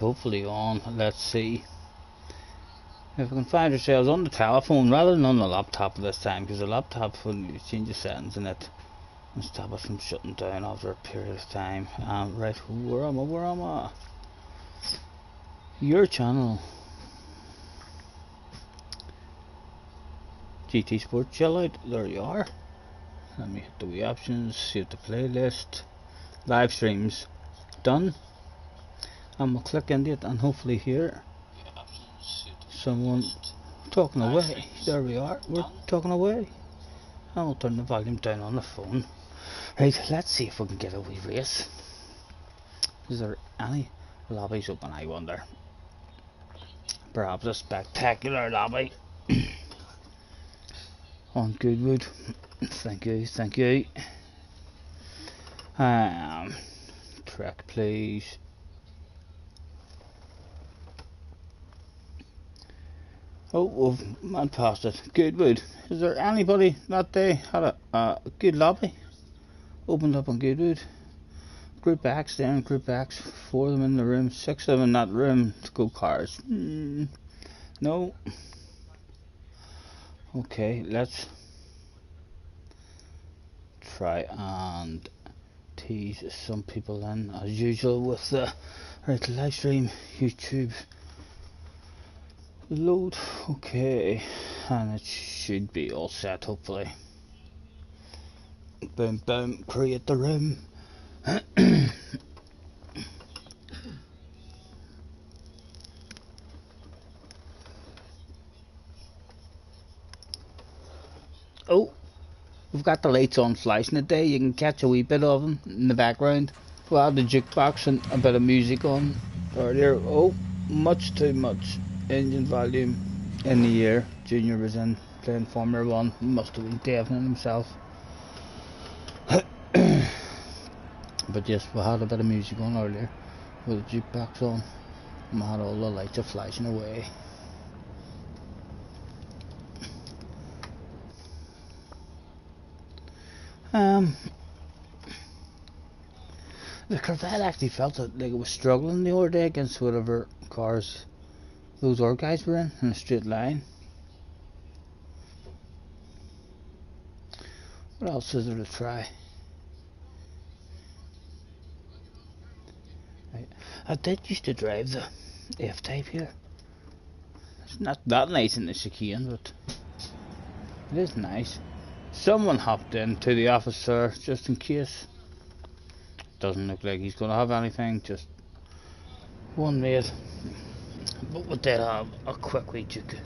Hopefully on. Let's see if we can find ourselves on the telephone rather than on the laptop this time, because the laptop, when you change the settings in it, and stop us from shutting down after a period of time. Right, where am I? Your channel, GT Sport Chillout. There you are. Let me hit the wee options, save the playlist, live streams done, and we'll click into it and hopefully hear someone talking away. There we are, we're talking away, and we'll turn the volume down on the phone. Right, let's see if we can get a wee race. Is there any lobbies open, I wonder? Perhaps a spectacular lobby on Goodwood. Thank you, thank you. Track please. Oh, we've man past it. Goodwood. Is there anybody that day had a good lobby opened up on Goodwood? Group X then, Group X, 4 of them in the room, 6 of them in that room to go cars. No. Okay, let's try and tease some people in as usual with the right live stream, YouTube load. Okay, and it should be all set hopefully. Boom boom, create the room. Oh, we've got the lights on flashing today. You can catch a wee bit of them in the background. We had the jukebox and a bit of music on earlier. Oh, much too much engine volume in the air. Junior was in playing Formula 1. He must have been deafening himself. But yes, we had a bit of music on earlier with the jukebox on. And we had all the lights are flashing away. The Corvette actually felt like it was struggling the other day against whatever cars those other guys were in a straight line. What else is there to try? I did used to drive the F-Type here. It's not that nice in the chicane, but it is nice. Someone hopped into the office there just in case. Doesn't look like he's going to have anything, just one mate. But we did have a quick wee juke.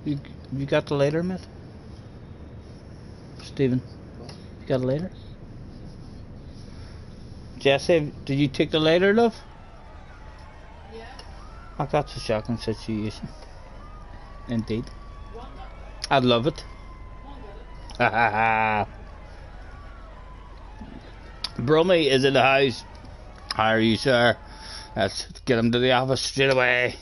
You got the lighter, mate? Stephen, you got a lighter? Jesse, did you take the lighter, love? Yeah. Oh, that's a shocking situation. Indeed. I'd love it. Ha ha ha. Brummy is in the house. How are you, sir? Let's get him to the office straight away.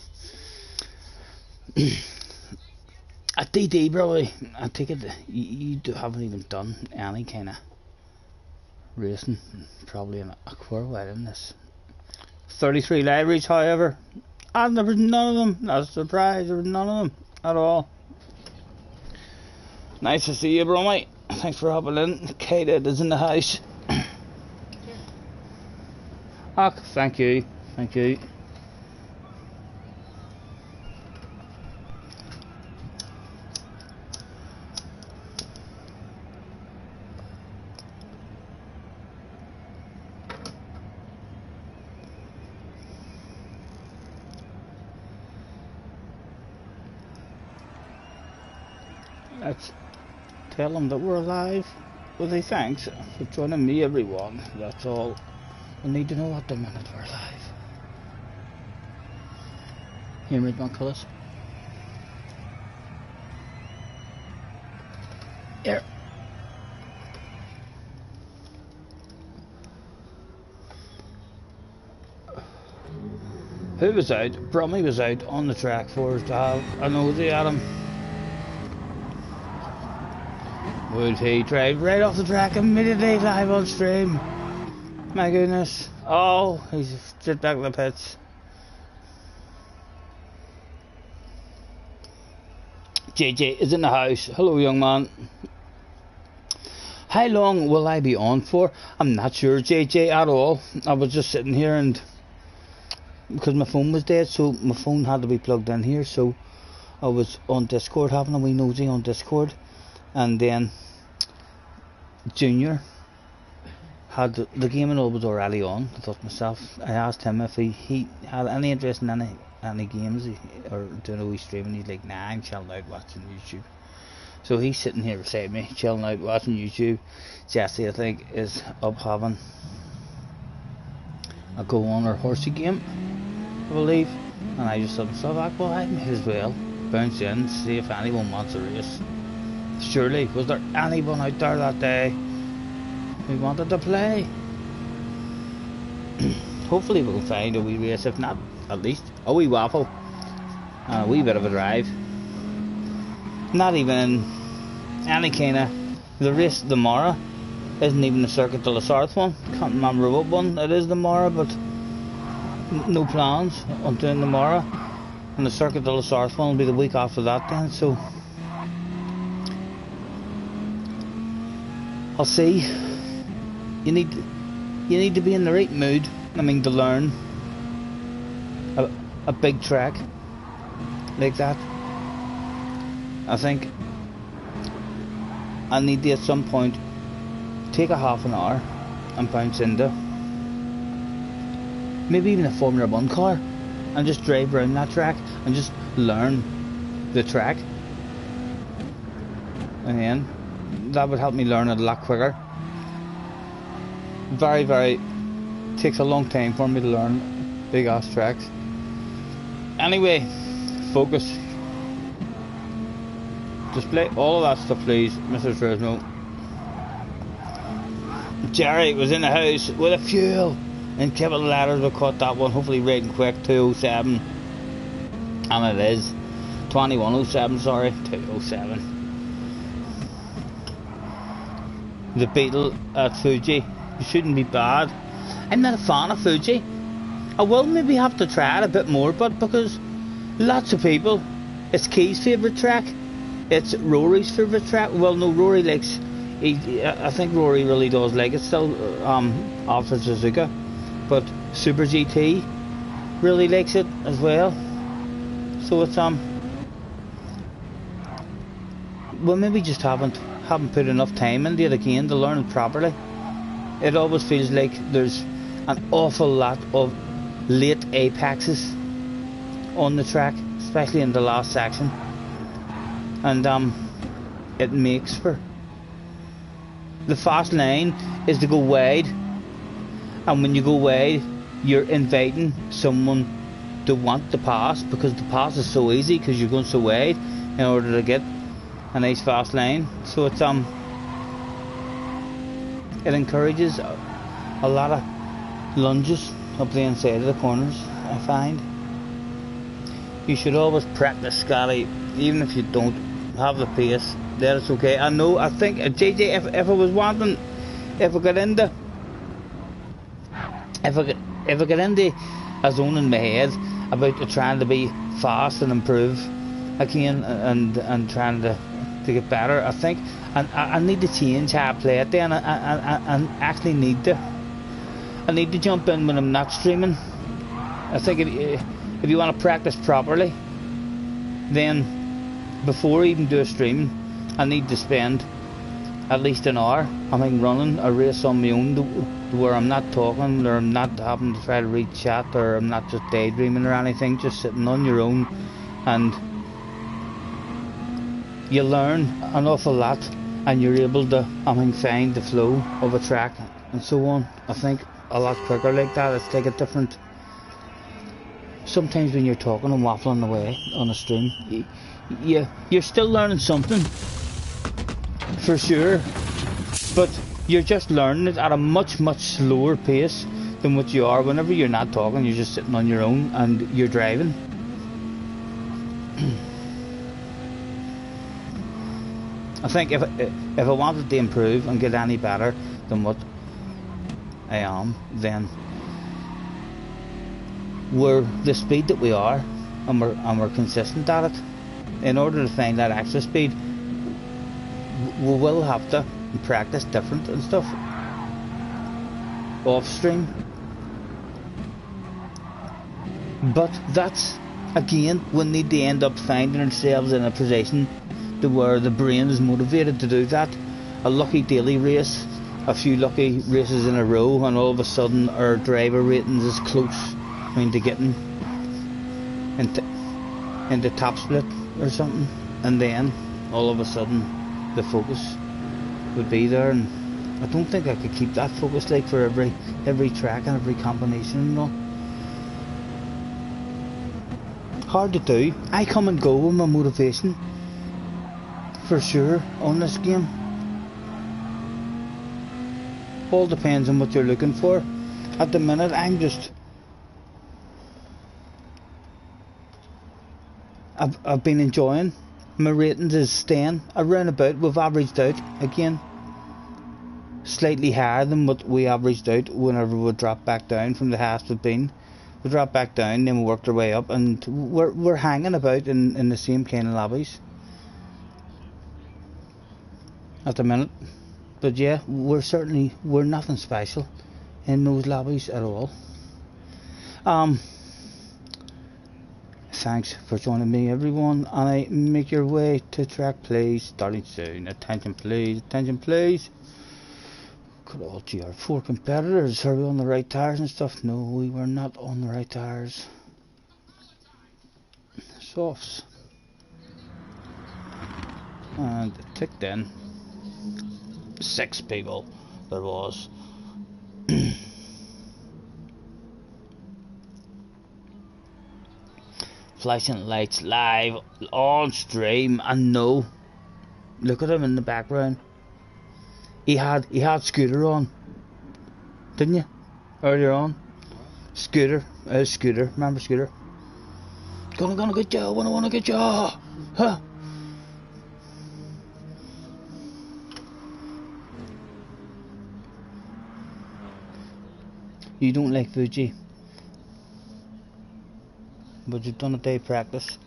A DD, Brummy. I take it you haven't even done any kind of racing. Probably in a Corvette in this. 33 libraries, however. And there was none of them. Not a surprise, there was none of them at all. Nice to see you, Brummy. Thanks for hopping in. Kate is in the house. Oh, thank you, thank you. Let's tell them that we're alive. Well, they thanks for joining me, everyone. That's all. We need to know at the minute we're alive. Here, read my colours. Here. Who was out? Brummy was out on the track for us to have a nosy at him. Would he drive right off the track immediately live on stream? My goodness. Oh, he's straight back in the pits. JJ is in the house. Hello, young man. How long will I be on for? I'm not sure, JJ, at all. I was just sitting here, and because my phone was dead, so my phone had to be plugged in here, so I was on Discord having a wee nosy on Discord, and then Junior had the game and all was already on. I thought to myself, I asked him if he had any interest in any games or doing a wee stream, and he's like, nah, I'm chilling out watching YouTube. So he's sitting here beside me, chilling out watching YouTube. Jessie, I think, is up having a go on her horsey game, I believe. And I just thought to myself, well, I may as well bounce in, see if anyone wants a race. Surely, was there anyone out there that day who wanted to play? Hopefully we can find a wee race, if not, at least a wee waffle and a wee bit of a drive. Not even in any kind of the race tomorrow isn't even the Circuit de la Sarthe one. Can't remember what one it is tomorrow, but no plans on doing tomorrow. And the Circuit de la Sarthe one will be the week after that then, so I'll see. You need to be in the right mood, I mean, to learn a big track like that. I think I need to at some point take a half an hour and bounce into maybe even a Formula 1 car and just drive around that track and just learn the track, and then that would help me learn it a lot quicker. Very takes a long time for me to learn big ass tracks. Anyway, focus. Display all of that stuff, please, Mr. Fresno. Jerry was in the house with a fuel in capital letters. We caught that one, hopefully riding quick. 207, and it is 2107, sorry, 207. The Beetle at Fuji, it shouldn't be bad. I'm not a fan of Fuji. I will maybe have to try it a bit more, but because lots of people, it's Key's favourite track, it's Rory's favourite track. Well, no, Rory likes, I think Rory really does like it still, after Suzuka, but Super GT really likes it as well. So it's well, maybe just haven't put enough time into it again to learn it properly. It always feels like there's an awful lot of late apexes on the track, especially in the last section, and it makes for the fast line is to go wide, and when you go wide you're inviting someone to want to pass, because the pass is so easy because you're going so wide in order to get a nice fast line. So it's it encourages a lot of lunges up the inside of the corners. I find you should always practice, Scotty, even if you don't have the pace. That it's okay. I know. I think JJ, if I was wanting, if I got into a zone in my head about trying to be fast and improve again and trying to get better, I think I need to change how I play it then. I actually need to. I need to jump in when I'm not streaming. I think if you want to practice properly, then before I even do a stream, I need to spend at least an hour, I think, running a race on my own, where I'm not talking, or I'm not having to try to read chat, or I'm not just daydreaming or anything, just sitting on your own, and you learn an awful lot, and you're able to, I think, find the flow of a track and so on. I think a lot quicker like that. It's like a different. Sometimes when you're talking and waffling away on a stream, you're still learning something, for sure, but you're just learning it at a much slower pace than what you are whenever you're not talking. You're just sitting on your own and you're driving. I think if I wanted to improve and get any better than what I am, then we're the speed that we are, and we're consistent at it. In order to find that extra speed, we will have to practice different and stuff off stream. But that's, again, we need to end up finding ourselves in a position to where the brain is motivated to do that. A lucky daily race, a few lucky races in a row, and all of a sudden our driver ratings is close, I mean, to getting into top split or something, and then all of a sudden the focus would be there, and I don't think I could keep that focus like for every track and every combination, you know. Hard to do. I come and go with my motivation for sure on this game. All depends on what you're looking for. At the minute I've been enjoying. My ratings is staying around about. We've averaged out again slightly higher than what we averaged out whenever we dropped back down from the highest we've been. We dropped back down, then we worked our way up, and we're hanging about in the same kind of lobbies at the minute. But yeah, we're nothing special in those lobbies at all. Thanks for joining me, everyone, and I make your way to track, please. Starting soon. Attention please, attention please. Good old GR4 competitors. Are we on the right tires and stuff? No, we were not on the right tires. Softs. And ticked in 6 people there was. Flashing lights live on stream, and no, look at him in the background. He had Scooter on, didn't you? Earlier on, Scooter, remember Scooter? Gonna get you, wanna get you, huh? You don't like Fuji, but you've done a day practice,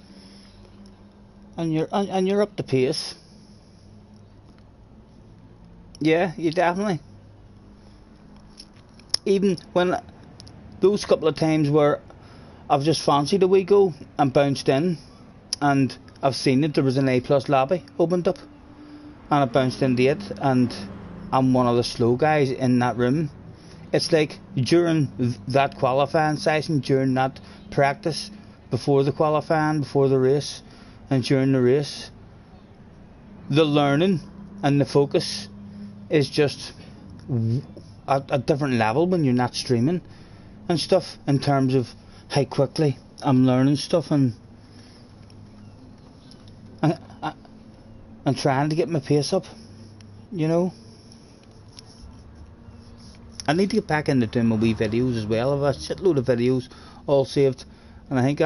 and you're up to pace. Yeah, you definitely. Even when those couple of times where I've just fancied a wee go and bounced in, and I've seen it, there was an A+ lobby opened up, and I bounced into it, and I'm one of the slow guys in that room. It's like during that qualifying session, during that practice, before the qualifying, before the race, and during the race, the learning and the focus is just at a different level when you're not streaming and stuff, in terms of how quickly I'm learning stuff and trying to get my pace up, you know. I need to get back into doing my wee videos as well. I've a shitload of videos all saved, and I think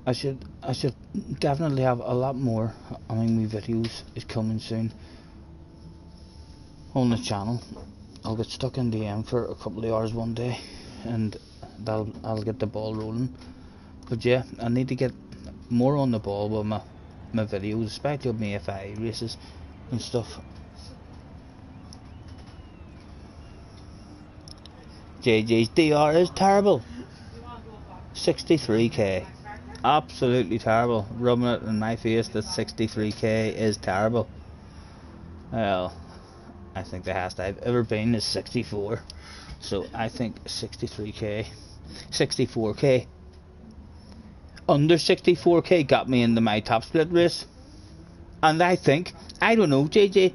I should definitely have a lot more. I mean, my videos is coming soon on the channel. I'll get stuck in the end for a couple of hours one day, and I'll get the ball rolling. But yeah, I need to get more on the ball with my videos, especially with my FI races and stuff. JJ's DR is terrible. 63k. Absolutely terrible. Rubbing it in my face that 63k is terrible. Well, I think the highest I've ever been is 64. So I think 63k. 64k. Under 64k got me into my top split race. And I don't know, JJ,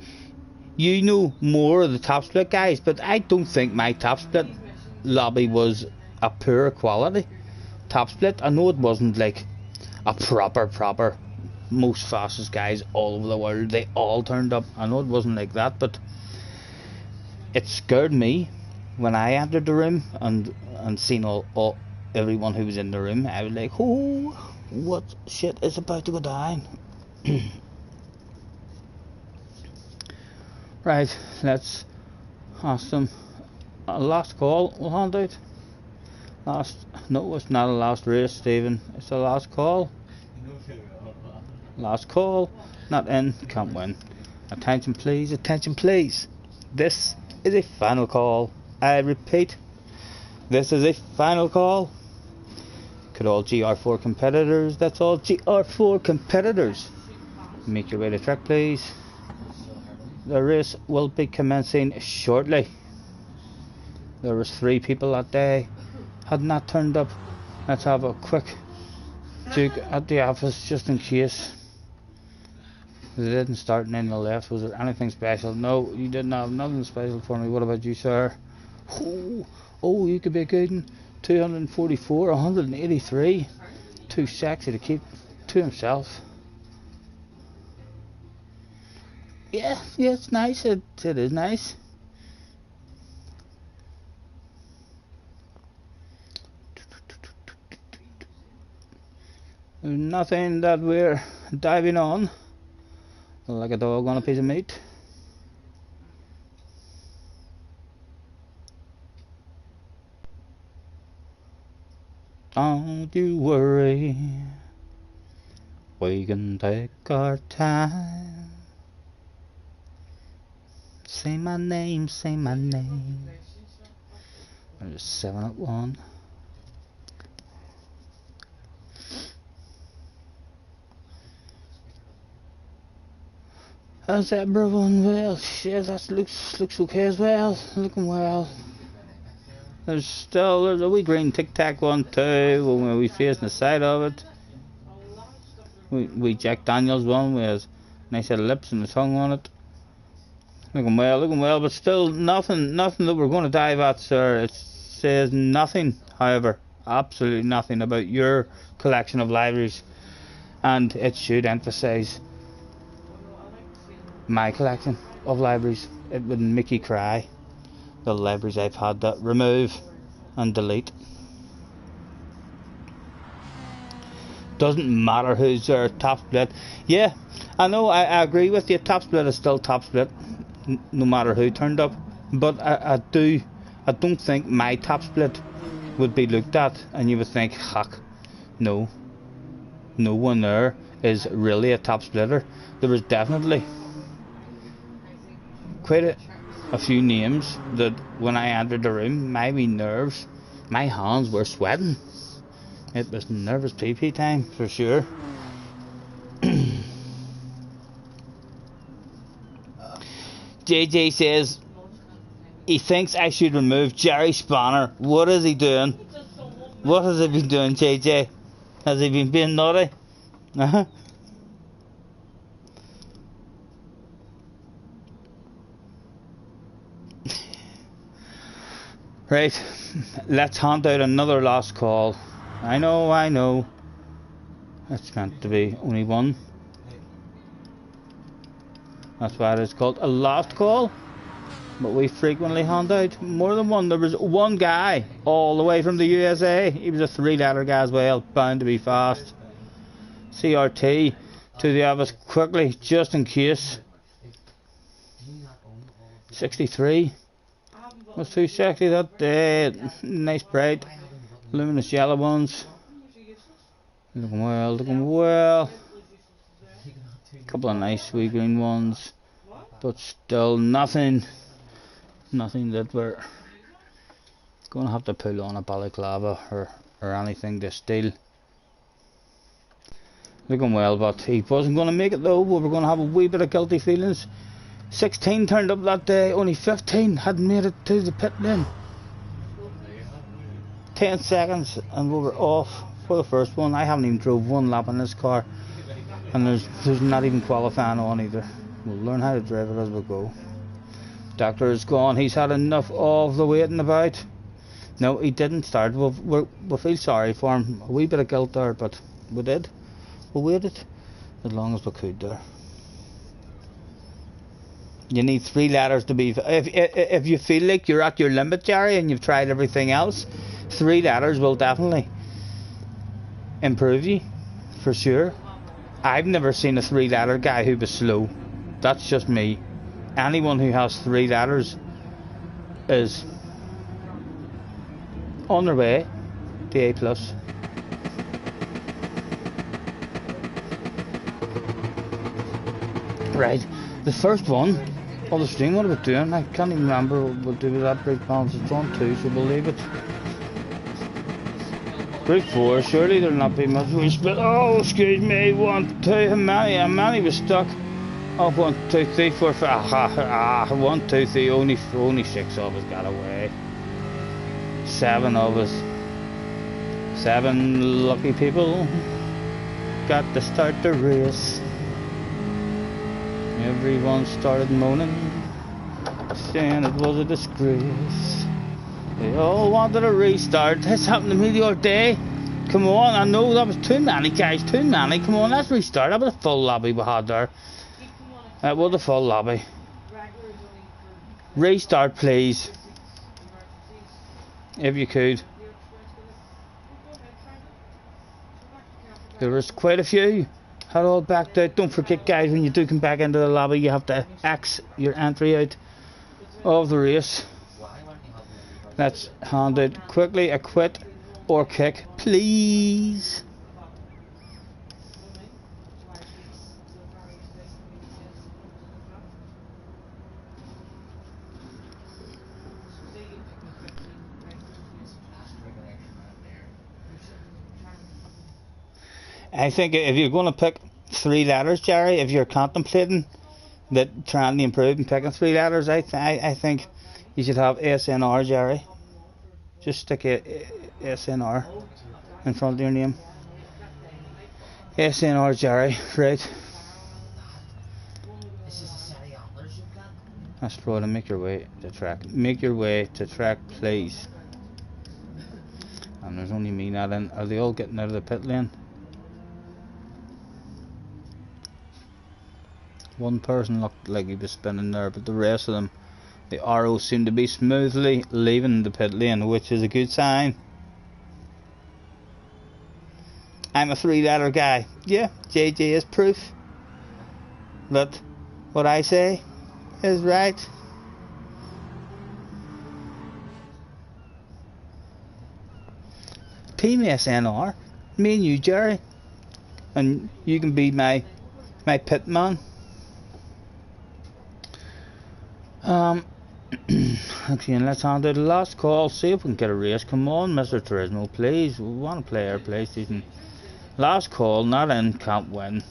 you know more of the top split guys, but I don't think my top split lobby was a poor quality top split. I know it wasn't like a proper most fastest guys all over the world, they all turned up. I know it wasn't like that, but it scared me when I entered the room and seen everyone who was in the room. I was like, oh, what shit is about to go down. Right, let's ask them a last call. We'll hand out. No, it's not a last race, Stephen. It's a last call. Last call. Not in. Can't win. Attention, please. Attention, please. This is a final call. I repeat, this is a final call. Could all GR4 competitors, that's all GR4 competitors, make your way to track, please. The race will be commencing shortly. There was 3 people that day had not turned up. Let's have a quick look at the office just in case. They didn't start in the left. Was there anything special? No, you didn't have nothing special for me. What about you, sir? Oh, you could be a good one. 244, 183. Too sexy to keep to himself. Yeah, it's nice. It is nice. There's nothing that we're diving on like a dog on a piece of meat. Don't you worry, we can take our time. Say my name, say my name. There's 7 at 1. How's that everyone? Well, yeah, that looks okay as well. Looking well. There's a wee green tic tac one too when we facing the side of it. We Jack Daniels one with nice little lips and the tongue on it. Looking well, but still nothing that we're going to dive at, sir. It says nothing, however, absolutely nothing about your collection of libraries, and it should emphasise my collection of libraries. It would make you cry. The libraries I've had to remove and delete. Doesn't matter who's there. Top split. Yeah, I know. I agree with you. Top split is still top split, no matter who turned up. But I don't think my top split would be looked at, and you would think, heck, no one there is really a top splitter. There was definitely quite a few names that when I entered the room, my wee nerves, my hands were sweating. It was nervous pee-pee time for sure. JJ says he thinks I should remove Jerry Spanner. What is he doing? What has he been doing, JJ? Has he been being naughty? Right, let's hunt out another last call. I know. It's meant to be only one. That's why it's called a last call. But we frequently hand out more than one. There was one guy all the way from the USA. He was a 3-letter guy as well, bound to be fast. CRT to the office quickly, just in case. 63. Was too sexy that day. Nice bright luminous yellow ones. Looking well. Couple of nice wee green ones, but still nothing that we're gonna have to pull on a balaclava or anything to steal. Looking well, but he wasn't gonna make it though. We were gonna have a wee bit of guilty feelings. 16 turned up that day, only 15 hadn't made it to the pit lane. 10 seconds and we were off for the first one. I haven't even drove one lap in this car, and there's not even qualifying on either. We'll learn how to drive it as we go. Doctor is gone. He's had enough of the waiting about. No, he didn't start. We feel sorry for him. A wee bit of guilt there, but we did. We waited as long as we could there. You need 3 letters to be... If you feel like you're at your limit, Jerry, and you've tried everything else, 3 letters will definitely improve you, for sure. I've never seen a 3-letter guy who was slow. That's just me. anyone who has 3 letters is on their way to A+. Right, the first one on the stream, what are we doing? I can't even remember what we'll do with that brake balance. It's on 2, so we'll leave it. Group 4, surely there'll not be much respect. Oh, excuse me, 1, 2, how many was stuck? Oh, 1, 2, 3, 4, 5, 1, 2, 3, only 6 of us got away. 7 of us. 7 lucky people got to start the race. Everyone started moaning, saying it was a disgrace. They all wanted a restart. This happened to me the other day. Come on, I know that was too many guys, too many. Come on, let's restart. That was a full lobby we had there. That was a full lobby. Restart, please. If you could. There was quite a few. Had all backed out. Don't forget, guys, when you do come back into the lobby, you have to X your entry out of the race. Let's hand out quickly a quit or kick, please. I think if you're going to pick 3 letters, Jerry, if you're contemplating that trying to improve and picking 3 letters, I think you should have SNR, Jerry. Just stick a SNR in front of your name. SNR, Jerry, right? That's right, and make your way to track. Make your way to track, please. And there's only me not in. Are they all getting out of the pit lane? One person looked like he was spinning there, but the rest of them, the arrows seem to be smoothly leaving the pit lane, which is a good sign. I'm a 3-letter guy. Yeah, JJ is proof that what I say is right. Team SNR, me and you, Jerry, and you can be my pit man. Again, let's hand out the last call, see if we can get a race. Come on, Mr. Turismo, please. We want to play our PlayStation. Last call, not in, can't win.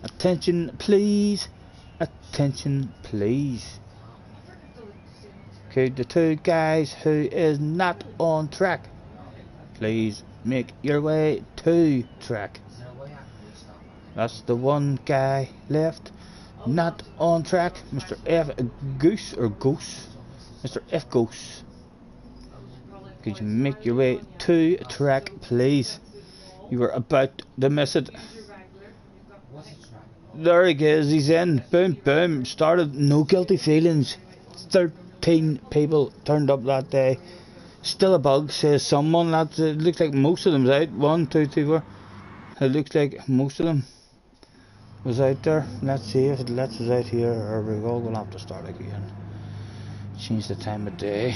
Attention, please. Attention, please. Okay, the 2 guys who is not on track, please make your way to track. That's the 1 guy left. Not on track, Mr. F Goose or Goose, Mr. F Goose. Could you make your way to track, please? You were about to miss it. There he is. He's in. Boom, boom. Started. No guilty feelings. 13 people turned up that day. Still a bug, says someone. That looks like most of them's out. 1, 2, 3, 4. It looks like most of them was out there. Let's see if it lets us out here, or we're all gonna have to start again. Change the time of day.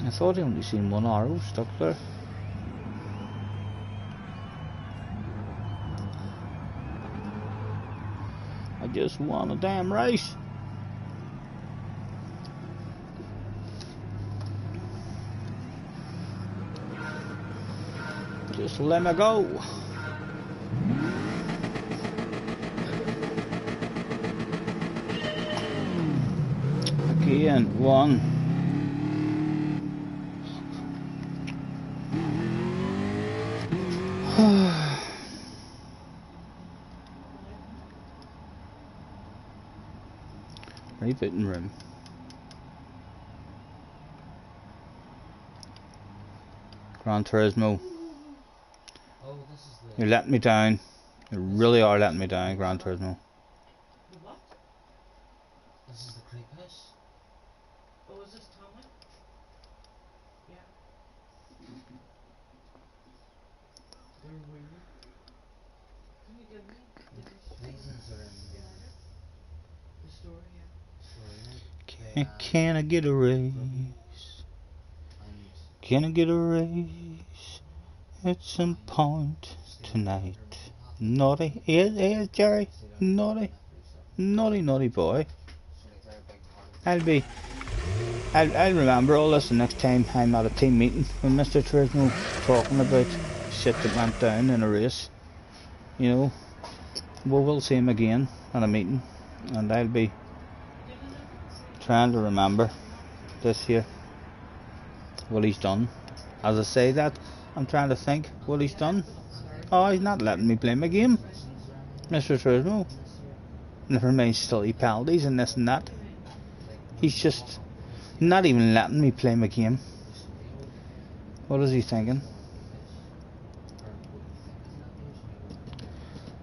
I thought I only seen 1 arrow stuck there. I just want a damn race. Just let me go. Again, 1. Rebooting room. Gran Turismo. You're letting me down. You really are letting me down, Gran Turismo. What? This is the creep house. Oh, is this Tommy? Yeah. They're weird. Can you give me? Reasons are in The story, yeah. story. Can I get a raise? And Can I get a raise at some point tonight? Naughty, yes, Jerry, naughty, naughty boy. I'll remember all this the next time I'm at a team meeting when Mr. Turismo talking about shit that went down in a race. You know, we'll see him again at a meeting, and I'll be trying to remember this here, what he's done. As I say that, I'm trying to think what he's done. Oh, he's not letting me play my game, Mr. Turismo. Never mind silly penalties and this and that. He's just not even letting me play my game. What is he thinking?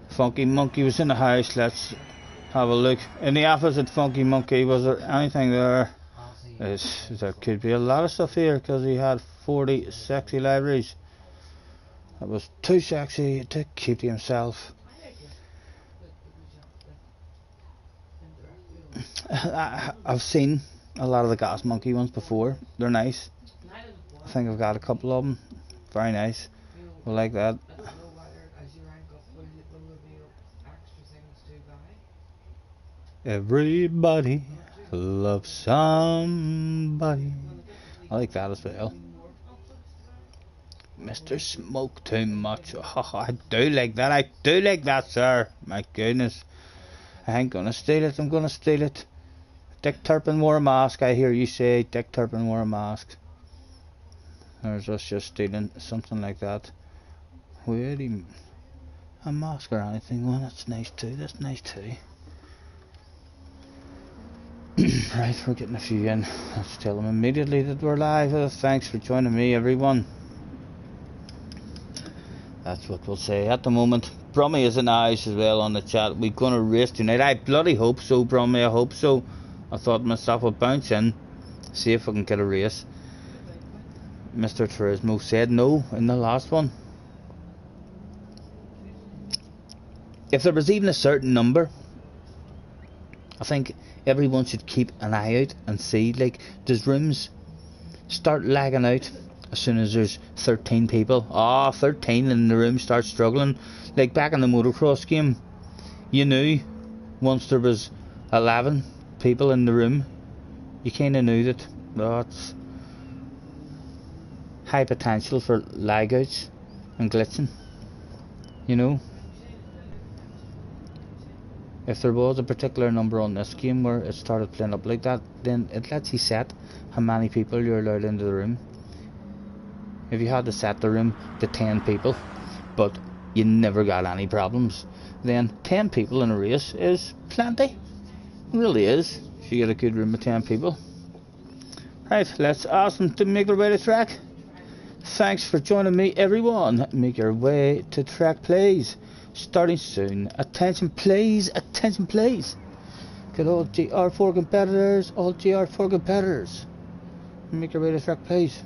Funky Monkey was in the house. Let's have a look. In the office at Funky Monkey, was there anything there? There could be a lot of stuff here because he had 40 sexy libraries. That was too sexy to keep to himself. I've seen a lot of the Gas Monkey ones before. They're nice. I think I've got a couple of them. Very nice. I like that. Everybody loves somebody. I like that as well. Mr. Smoke Too Much. Oh, I do like that. I do like that, sir. My goodness. I ain't gonna steal it. I'm gonna steal it. Dick Turpin wore a mask. I hear you say Dick Turpin wore a mask. There's us just stealing something like that. Wait, a mask or anything. Well, that's nice too. That's nice too. Right, we're getting a few in. Let's tell them immediately that we're live. Thanks for joining me, everyone. That's what we'll say at the moment. Brummy is in eyes as well on the chat. We're gonna race tonight. I bloody hope so, Brummy. I hope so. I thought myself would bounce in, see if I can get a race. Mr. Turismo said no in the last one. If there was even a certain number, I think everyone should keep an eye out and see, like, does rooms start lagging out as soon as there's 13 people? 13 and the room starts struggling. Like back in the motocross game, you knew once there was 11 people in the room, you kind of knew that that's high potential for lag outs and glitching, you know. If there was a particular number on this game where it started playing up like that, then it lets you set how many people you're allowed into the room. If you had to set the room to 10 people, but you never got any problems, then 10 people in a race is plenty. It really is, if you get a good room of 10 people. Right, let's ask them to make their way to track. Thanks for joining me, everyone. Make your way to track, please. Starting soon. Attention please, attention please. Get all GR4 competitors, all GR4 competitors. Make your way to track, please.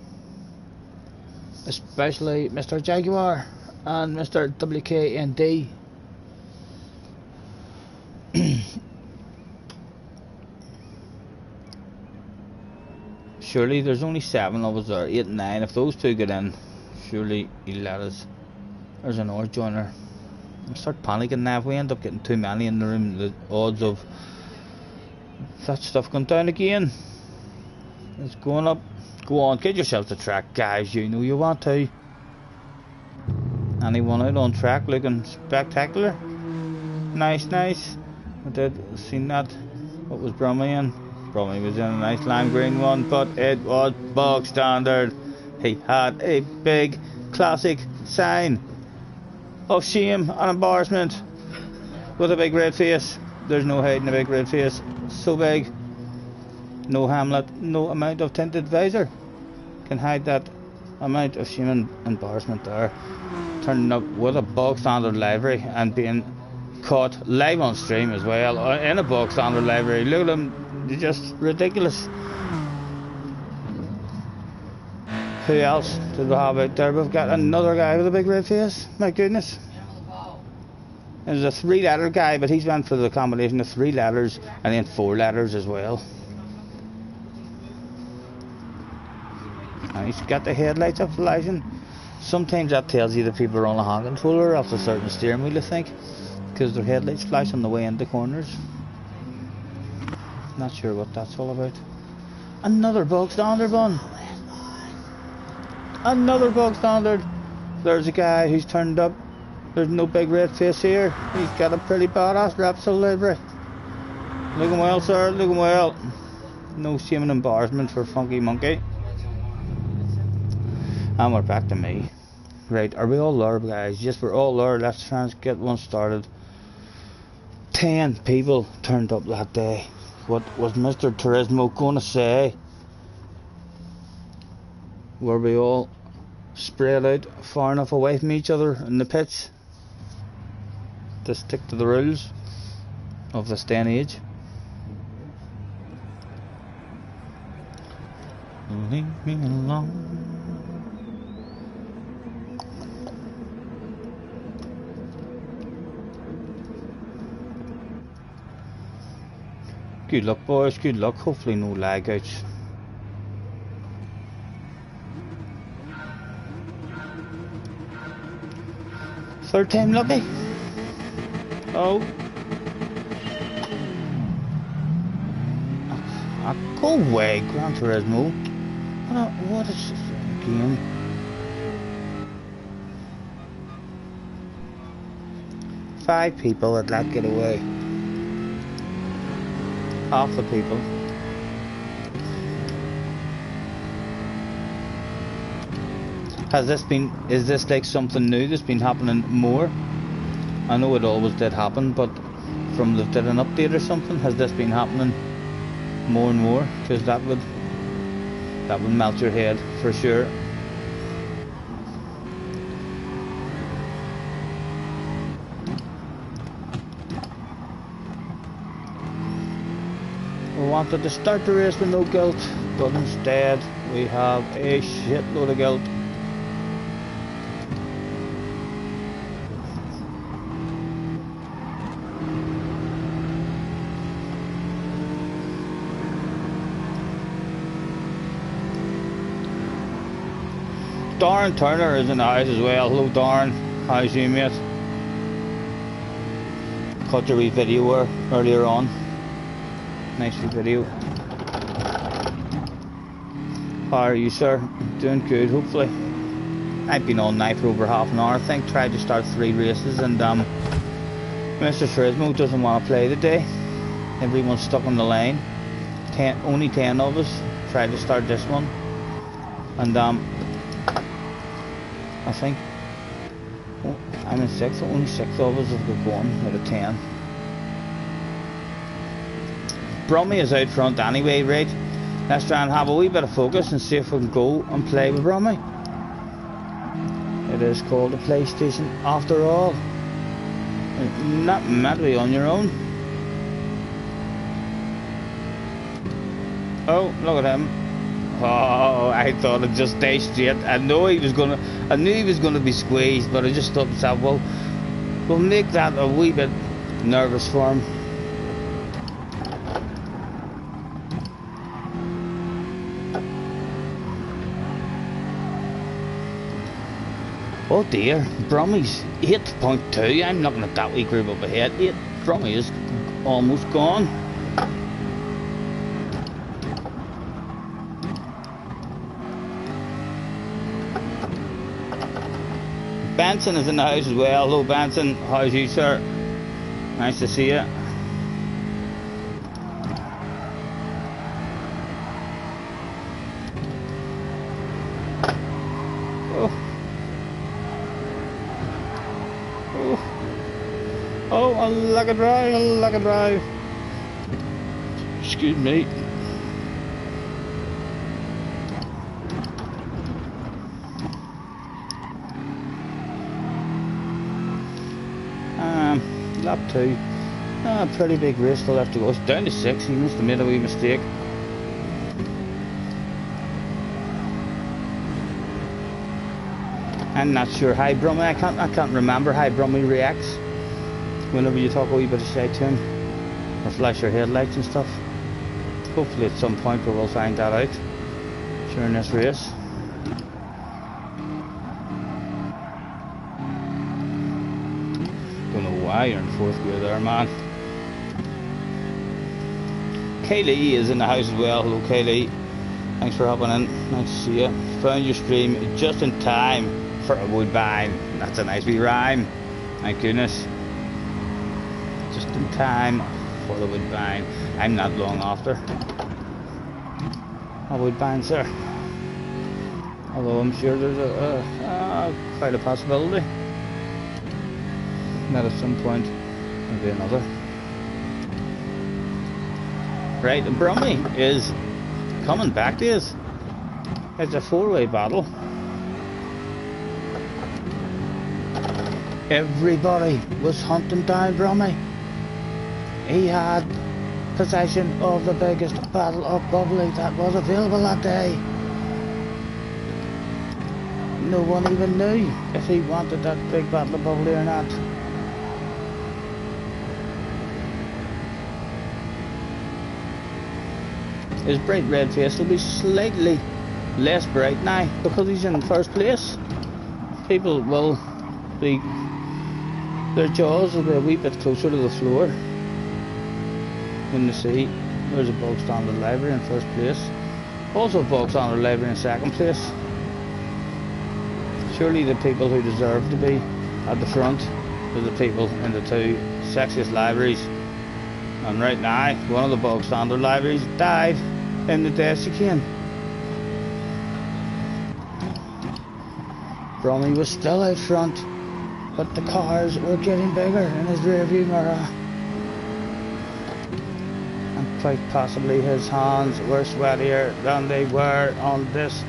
Especially Mr. Jaguar and Mr. WKND. Surely there's only 7 of us there, 8 and 9. If those two get in, surely he'll let us. There's another joiner. I'll start panicking now. If we end up getting too many in the room, the odds of that stuff going down again. It's going up. Go on, get yourself to track, guys. You know you want to. Anyone out on track looking spectacular? Nice, nice. I did seen that. What was Brummy in? Brummy was in a nice lime green one, but it was bog standard. He had a big classic sign of shame and embarrassment with a big red face. There's no hiding a big red face. So big. No Hamlet, no amount of tinted visor can hide that amount of shame and embarrassment there. Turning up with a bog standard livery and being caught live on stream as well in a bog standard livery. Look at them, they're just ridiculous. Who else did we have out there? We've got another guy with a big red face. My goodness. There's a 3-letter guy, but he's went for the combination of 3 letters and then 4 letters as well. And he's got the headlights up flashing. Sometimes that tells you that people are on a hand controller off a certain steering wheel, I think, because their headlights flash on the way into corners. Not sure what that's all about. Another bog standard one. Another bog standard. There's a guy who's turned up. There's no big red face here. He's got a pretty badass Repsol livery. Looking well, sir, looking well. No shame and embarrassment for Funky Monkey. And we're back to me. Right, are we all there, guys? Yes, we're all there. Let's try and get one started. 10 people turned up that day. What was Mr. Turismo going to say? Were we all spread out far enough away from each other in the pits to stick to the rules of this day and age? Leave me alone. Good luck, boys, good luck. Hopefully no lag outs. Third time lucky. Oh. Go away, Gran Turismo. What is this game? Five people that let get away. Half the people. Is this like something new that's been happening more? I know it always did happen, but from the did an update or something, has this been happening more and more? Because that would melt your head for sure. We wanted to start the race with no guilt, but instead we have a shitload of guilt. Darren Turner is in the house as well. Hello Darren, how's you mate? Caught your wee video earlier on. Nice wee video. How are you, sir? Doing good, hopefully. I've been all night for over half an hour, I think. Tried to start 3 races and Mr. Turismo doesn't want to play today. Everyone's stuck on the line. Only 10 of us tried to start this one. And I think I'm in 6th. Only 6 of us have got going out of 10. Brummy is out front anyway, right? Let's try and have a wee bit of focus and see if we can go and play with Brummy. It is called a PlayStation after all. Not meant to be on your own. Oh, look at him. Oh, I thought I'd just stay straight. I knew he was gonna be squeezed, but I just thought to myself, well, we'll make that a wee bit nervous for him. Oh dear, Brummy's 8.2. I'm looking at that wee group up ahead. Brummy is almost gone. Benson is in the house as well. Hello Benson, how's you, sir? Nice to see you. Oh, a lucky drive, a lucky drive. Excuse me. Lap 2. Pretty big race still left to go. It's down to 6. He must have made a wee mistake. I'm not sure how Brummy. I can't remember how Brummy reacts. whenever you talk a wee bit of shite to him, or flash your headlights and stuff. Hopefully at some point we will find that out during this race. Don't know why you're in 4th gear there, man. Kaylee is in the house as well. Hello Kaylee, thanks for hopping in, nice to see you. Found your stream just in time for a woodbine. That's a nice wee rhyme, thank goodness. Just in time for the woodbine. I'm not long after a woodbine, sir. Although I'm sure there's quite a possibility that at some point there'll be another. Right, Brummy is coming back to us. It's a 4-way battle. Everybody was hunting down Brummy. He had possession of the biggest bottle of bubbly that was available that day. No one even knew if he wanted that big bottle of bubbly or not. His bright red face will be slightly less bright now because he's in 1st place. People will be, their jaws will be a wee bit closer to the floor when they see there's a bog standard library in 1st place. Also a bog standard library in 2nd place. Surely the people who deserve to be at the front are the people in the 2 sexiest libraries. And right now, one of the bog standard libraries died in the death chicane. Brummy was still out front, but the cars were getting bigger in his rearview mirror. And quite possibly his hands were sweatier than they were on this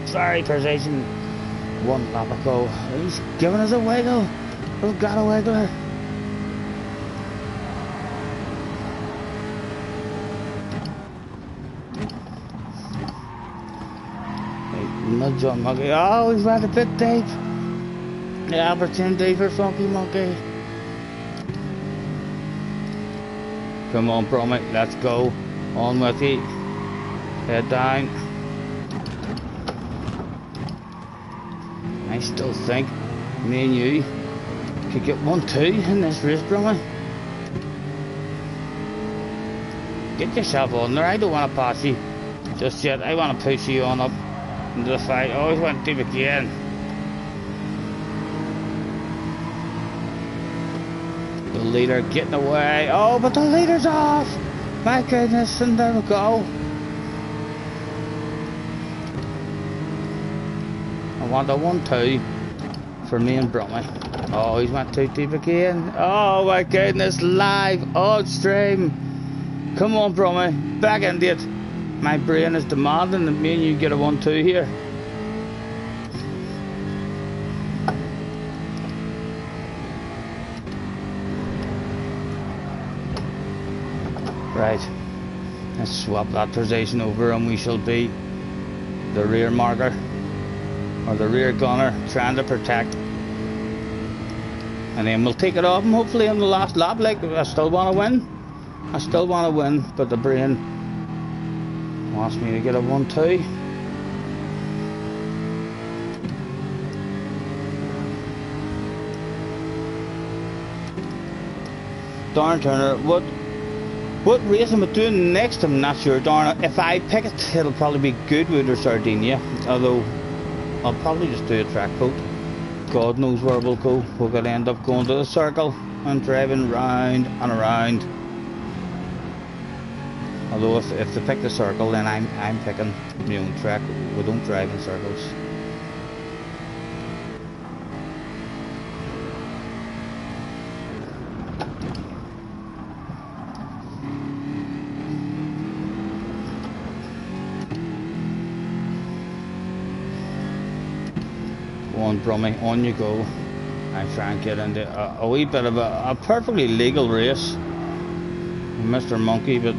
very position 1 lap ago. He's giving us a wiggle. We've got a wiggler. Nudge on Monkey. Oh, he's right a bit deep. The opportunity for Funky Monkey. Come on, Brummy, let's go. On with you. Head down. I still think me and you could get 1-2 in this race, Brummy. Get yourself on there. I don't want to pass you just yet. I want to push you on up into the fight. Always went deep again. The leader getting away. Oh, but the leader's off. My goodness, and there we go. I want a 1-2 for me and Brummy. Oh, he's went too deep again. Oh my goodness, live on stream. Come on, Brummy, back into it. My brain is demanding that me and you get a 1-2 here. Right, let's swap that position over and we shall be the rear marker or the rear gunner trying to protect. And then we'll take it off and hopefully on the last lap, like I still want to win. I still want to win, but the brain wants me to get a 1-2. Darn Turner, what race am I doing next? I'm not sure, darn. If I pick it, it'll probably be Goodwood or Sardinia. Although I'll probably just do a track coat. God knows where we'll go. We're gonna end up going to the circle and driving round and around. Although if they pick the circle, then I'm picking my own track. We don't drive in circles. Go on, Brummy, on you go. I try and get into a wee bit of a perfectly legal race. Mr. Monkey, but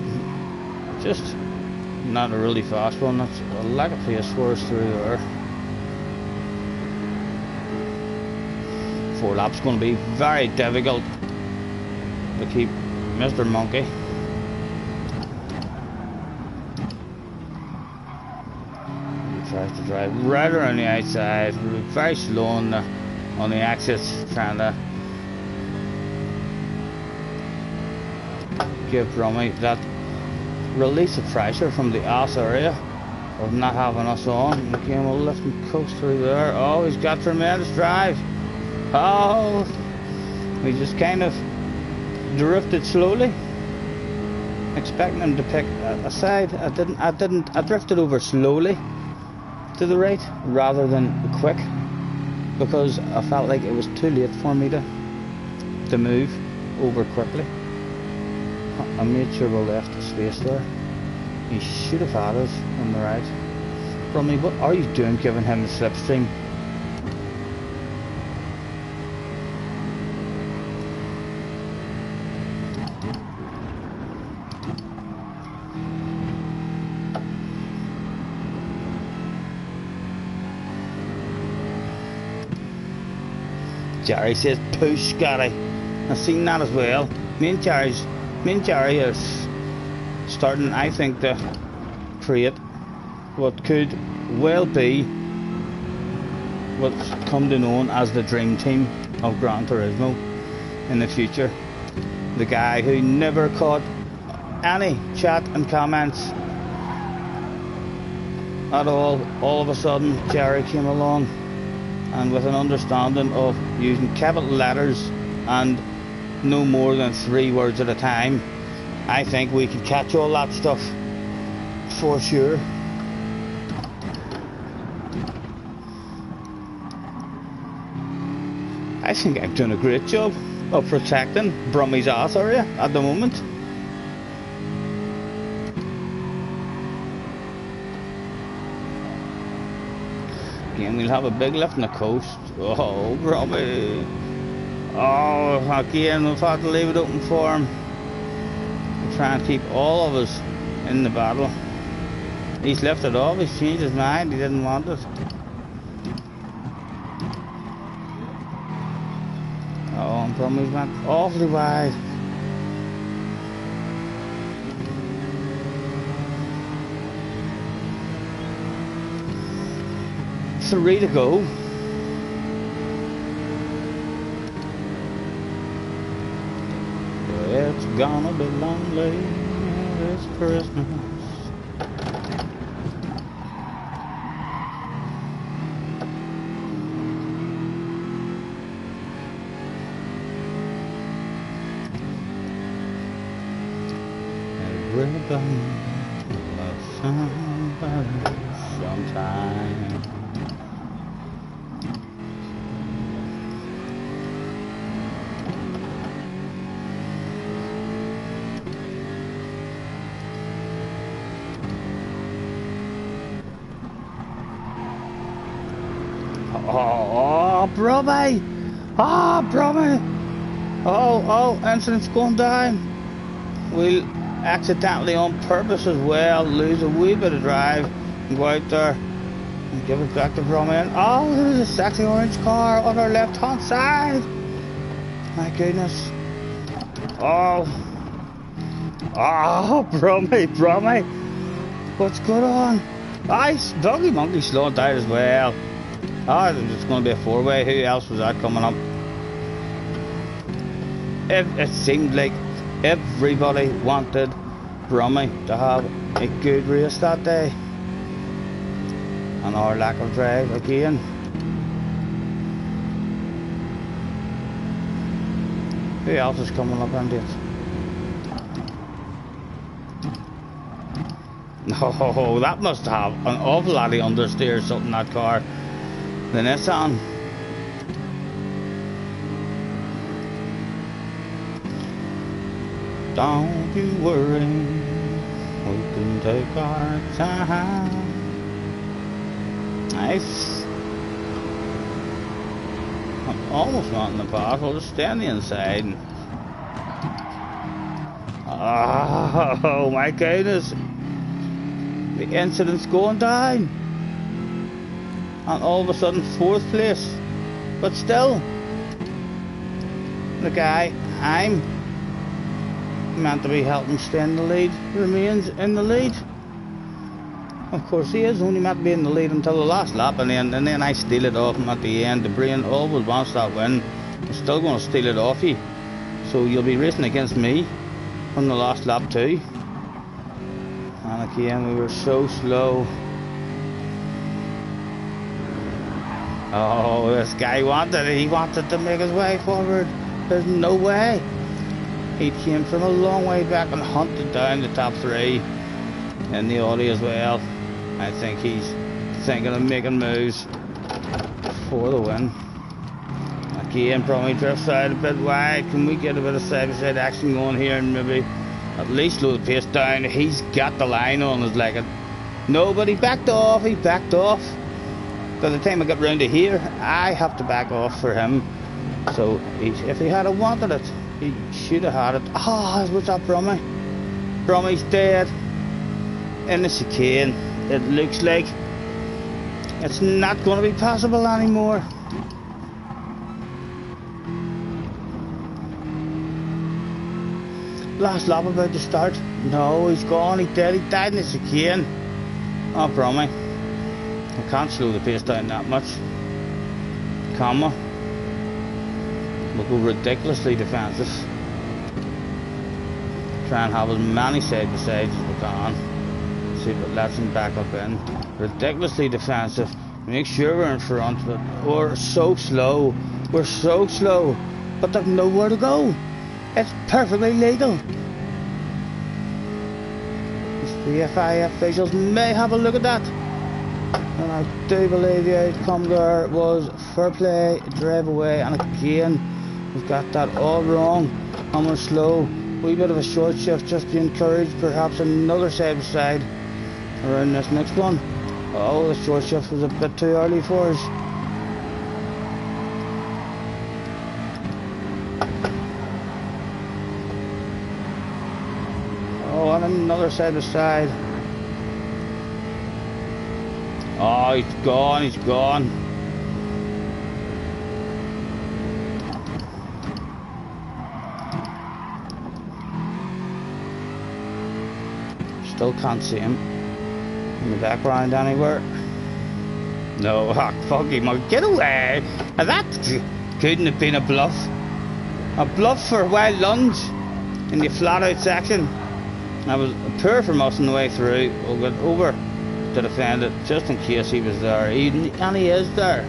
just not a really fast one. That's a lack of pace for us through there. 4 laps going to be very difficult to keep Mr. Monkey. He tries to drive right around the outside, very slow on the exits, trying to give Brummy that release of pressure from the ass area of not having us on. Again, we'll lift him coast through there. Oh, he's got tremendous drive. Oh, we just kind of drifted slowly, expecting him to pick a side. I didn't. I drifted over slowly to the right rather than quick, because I felt like it was too late for me to move over quickly. I made sure we left the space there. He should have had us on the right. Brummy, what are you doing giving him the slipstream? Jerry says push, Scotty. I've seen that as well. Me and Jerry is starting, I think, to create what could well be what's come to known as the dream team of Gran Turismo in the future. The guy who never caught any chat and comments at all of a sudden Jerry came along, and with an understanding of using capital letters and no more than 3 words at a time, I think we can catch all that stuff for sure. I think I've done a great job of protecting Brummy's ass area at the moment. Again, we'll have a big lift on the coast. Oh, Brummy. Oh, again, we've had to leave it open for him. We'll try and keep all of us in the battle. He's left it off, he's changed his mind, he didn't want it. Oh, and Brummy's went awfully wide. Three to go. It's gonna be lonely this Christmas. Everybody loves somebody sometime. Oh, Brummy! Oh, Brummy! Oh, incident's going down. We'll accidentally, on purpose as well, lose a wee bit of drive and go out there and give it back to Brummy. And oh, there's a sexy orange car on our left hand side. My goodness. Oh, Brummy! What's going on? Nice, Doggy Monkey slowing down as well. Oh, it's going to be a 4-way. Who else was that coming up? It seemed like everybody wanted Brummy to have a good race that day. And our lack of drive again. Who else is coming up on this? Oh, that must have an awful lot of understeer or something, that car. The Nissan. Don't you worry, we can take our time. Nice. I'm almost not in the path, I'll just stay on the inside. Oh my goodness. The incident's going down. And all of a sudden 4th place, but still the guy I'm meant to be helping stay in the lead remains in the lead. Of course he is only meant to be in the lead until the last lap, and then I steal it off him at the end. The brain always wants that win. I'm still going to steal it off you, so you'll be racing against me on the last lap too. And again, we were so slow. Oh, this guy wanted it. He wanted to make his way forward. There's no way. He came from a long way back and hunted down the top three in the Audi as well. I think he's thinking of making moves for the win. Again, probably drifts out a bit wide. Can we get a bit of side-by-side action going here and maybe at least slow the pace down? He's got the line on his leg. Nobody backed off. He backed off. By the time I got round to here, I have to back off for him. So if he had wanted it, he should have had it. Ah, what's that, Brummy? Brummy's dead in the chicane. It looks like it's not going to be possible anymore. Last lap about to start. No, he's gone. He died in the chicane. Oh, Brummy. I can't slow the pace down that much. Comma. We'll go ridiculously defensive. Try and have as many side-by-sides as we can. See if it lets him back up in. Ridiculously defensive. Make sure we're in front, but we're so slow. We're so slow. But there's nowhere to go. It's perfectly legal. The FIA officials may have a look at that. And I do believe the outcome there was fair play, drive away, and again we've got that all wrong and we're slow. Wee bit of a short shift just to encourage perhaps another side-by-side around this next one. Oh, the short shift was a bit too early for us. Oh, and another side-by-side. Oh, he's gone, he's gone. Still can't see him in the background anywhere. No, oh, fuck him, get away! That couldn't have been a bluff. A bluff for a wild lunge in the flat out section. I was poor from us on the way through. We'll get over to defend it just in case he was there. And he is there.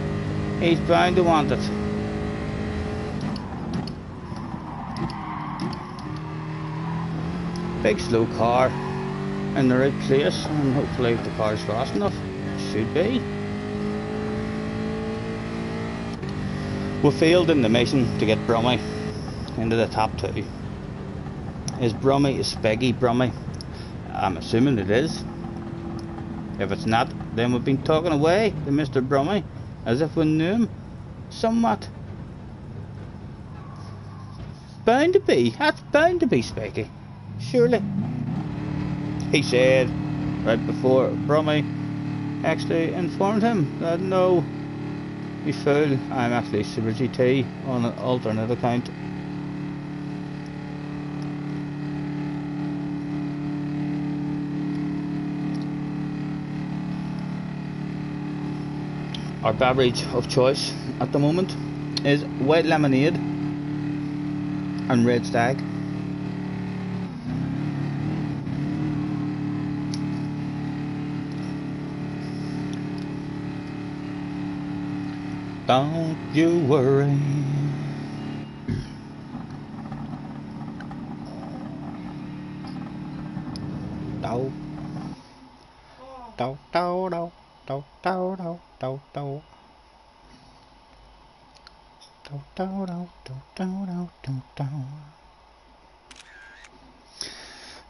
He's bound to want it. Big slow car in the right place, and hopefully if the car's fast enough, it should be. We failed in the mission to get Brummy into the top two. Is Speggy Brummy? I'm assuming it is. If it's not, then we've been talking away to Mr. Brummy as if we knew him somewhat. Bound to be. That's bound to be Speggy. Surely. He said right before Brummy actually informed him that no, you fool, I'm actually Super GT on an alternate account. Our beverage of choice at the moment is white lemonade and red stag. Don't you worry. Dow. Dow, dow, dow, dow, dow, dow, dow, dow. Dow, dow, dow, dow, dow, dow, dow, dow.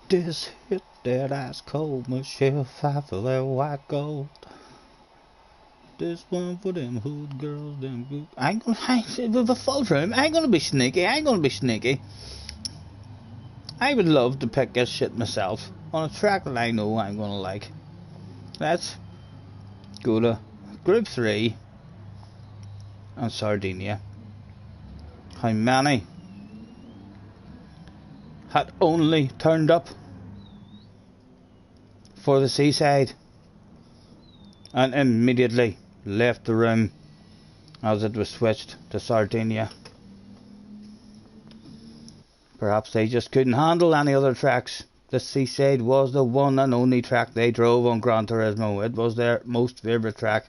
This hit that ice cold Michelle Pfeiffer, that white gold. This one for them hood girls, them good. I ain't gonna, with a full room, I ain't gonna be sneaky, I would love to pick this shit myself on a track that I know I'm gonna like. Let's go to Group 3 and Sardinia. How had only turned up for the seaside and immediately left the room as it was switched to Sardinia. Perhaps they just couldn't handle any other tracks. The seaside was the one and only track they drove on Gran Turismo. It was their most favourite track.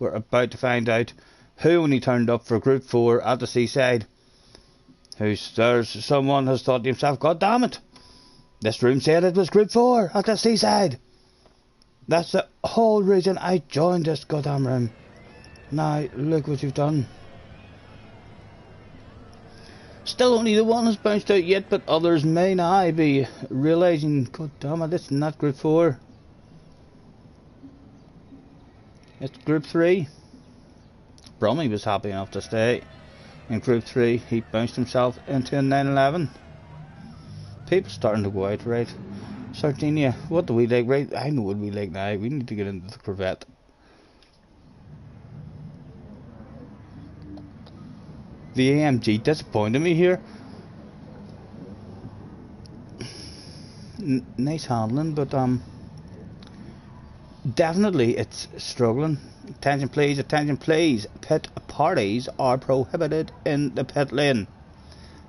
We're about to find out who only turned up for Group 4 at the seaside. There's someone has thought to himself, God damn it, this room said it was Group 4 at the seaside. That's the whole reason I joined this goddamn room. Now look what you've done. Still only the one has bounced out yet, but others may now be realising, God damn it, it's not Group 4. It's Group 3. Brummy was happy enough to stay in Group 3. He bounced himself into a 911. People starting to go out, right? Sardinia, what do we like, right? I know what we like now. We need to get into the Corvette. The AMG disappointed me here. Nice handling, but definitely it's struggling. Attention please. Pit parties are prohibited in the pit lane.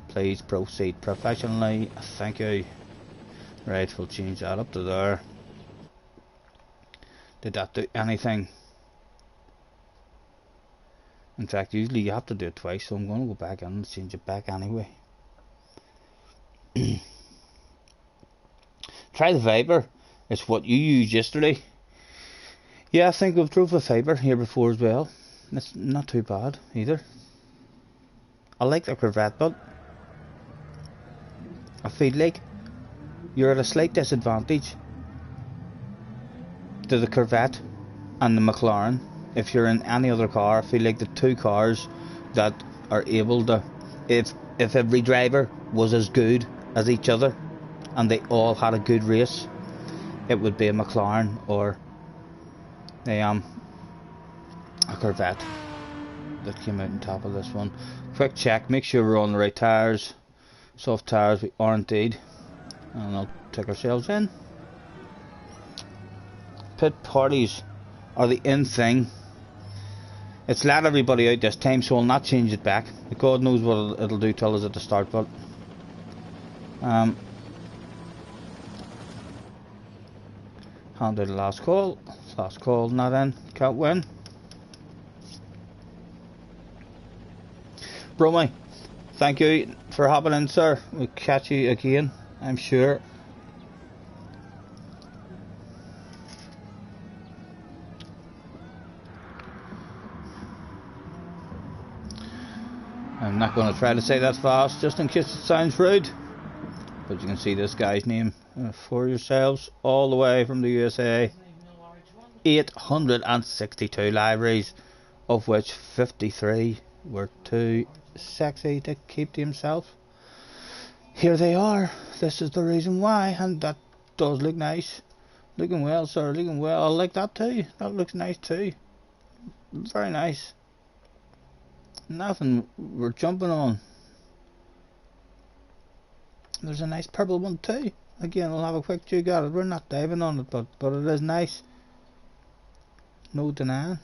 Please proceed professionally. Thank you. Right, we'll change that up to there. Did that do anything? In fact, usually you have to do it twice, so I'm going to go back in and change it back anyway. Try the Viper. It's what you used yesterday. Yeah, I think we've drove a Viper here before as well. It's not too bad either. I like the Corvette, but I feel like you're at a slight disadvantage to the Corvette and the McLaren. If you're in any other car, I feel like the two cars that are able to, if every driver was as good as each other and they all had a good race, it would be a McLaren or a Corvette that came out on top of this one. Quick check, make sure we're on the right tyres. Soft tyres, we are indeed. And I'll take ourselves in. Pit parties are the in thing. It's let everybody out this time, so I'll not change it back. God knows what it'll do till us at the start, but hand out the last call. Last call not in, can't win. Bromie, thank you for hopping in, sir. We'll catch you again, I'm sure. I'm not going to try to say that fast, just in case it sounds rude. But you can see this guy's name for yourselves, all the way from the USA. 862 libraries, of which 53 were too sexy to keep to himself. Here they are. This is the reason why, and that does look nice. Looking well, sir, looking well. I like that too. That looks nice too. Very nice. Nothing we're jumping on. There's a nice purple one too. Again, we'll have a quick check at it. We're not diving on it, but it is nice. No denying.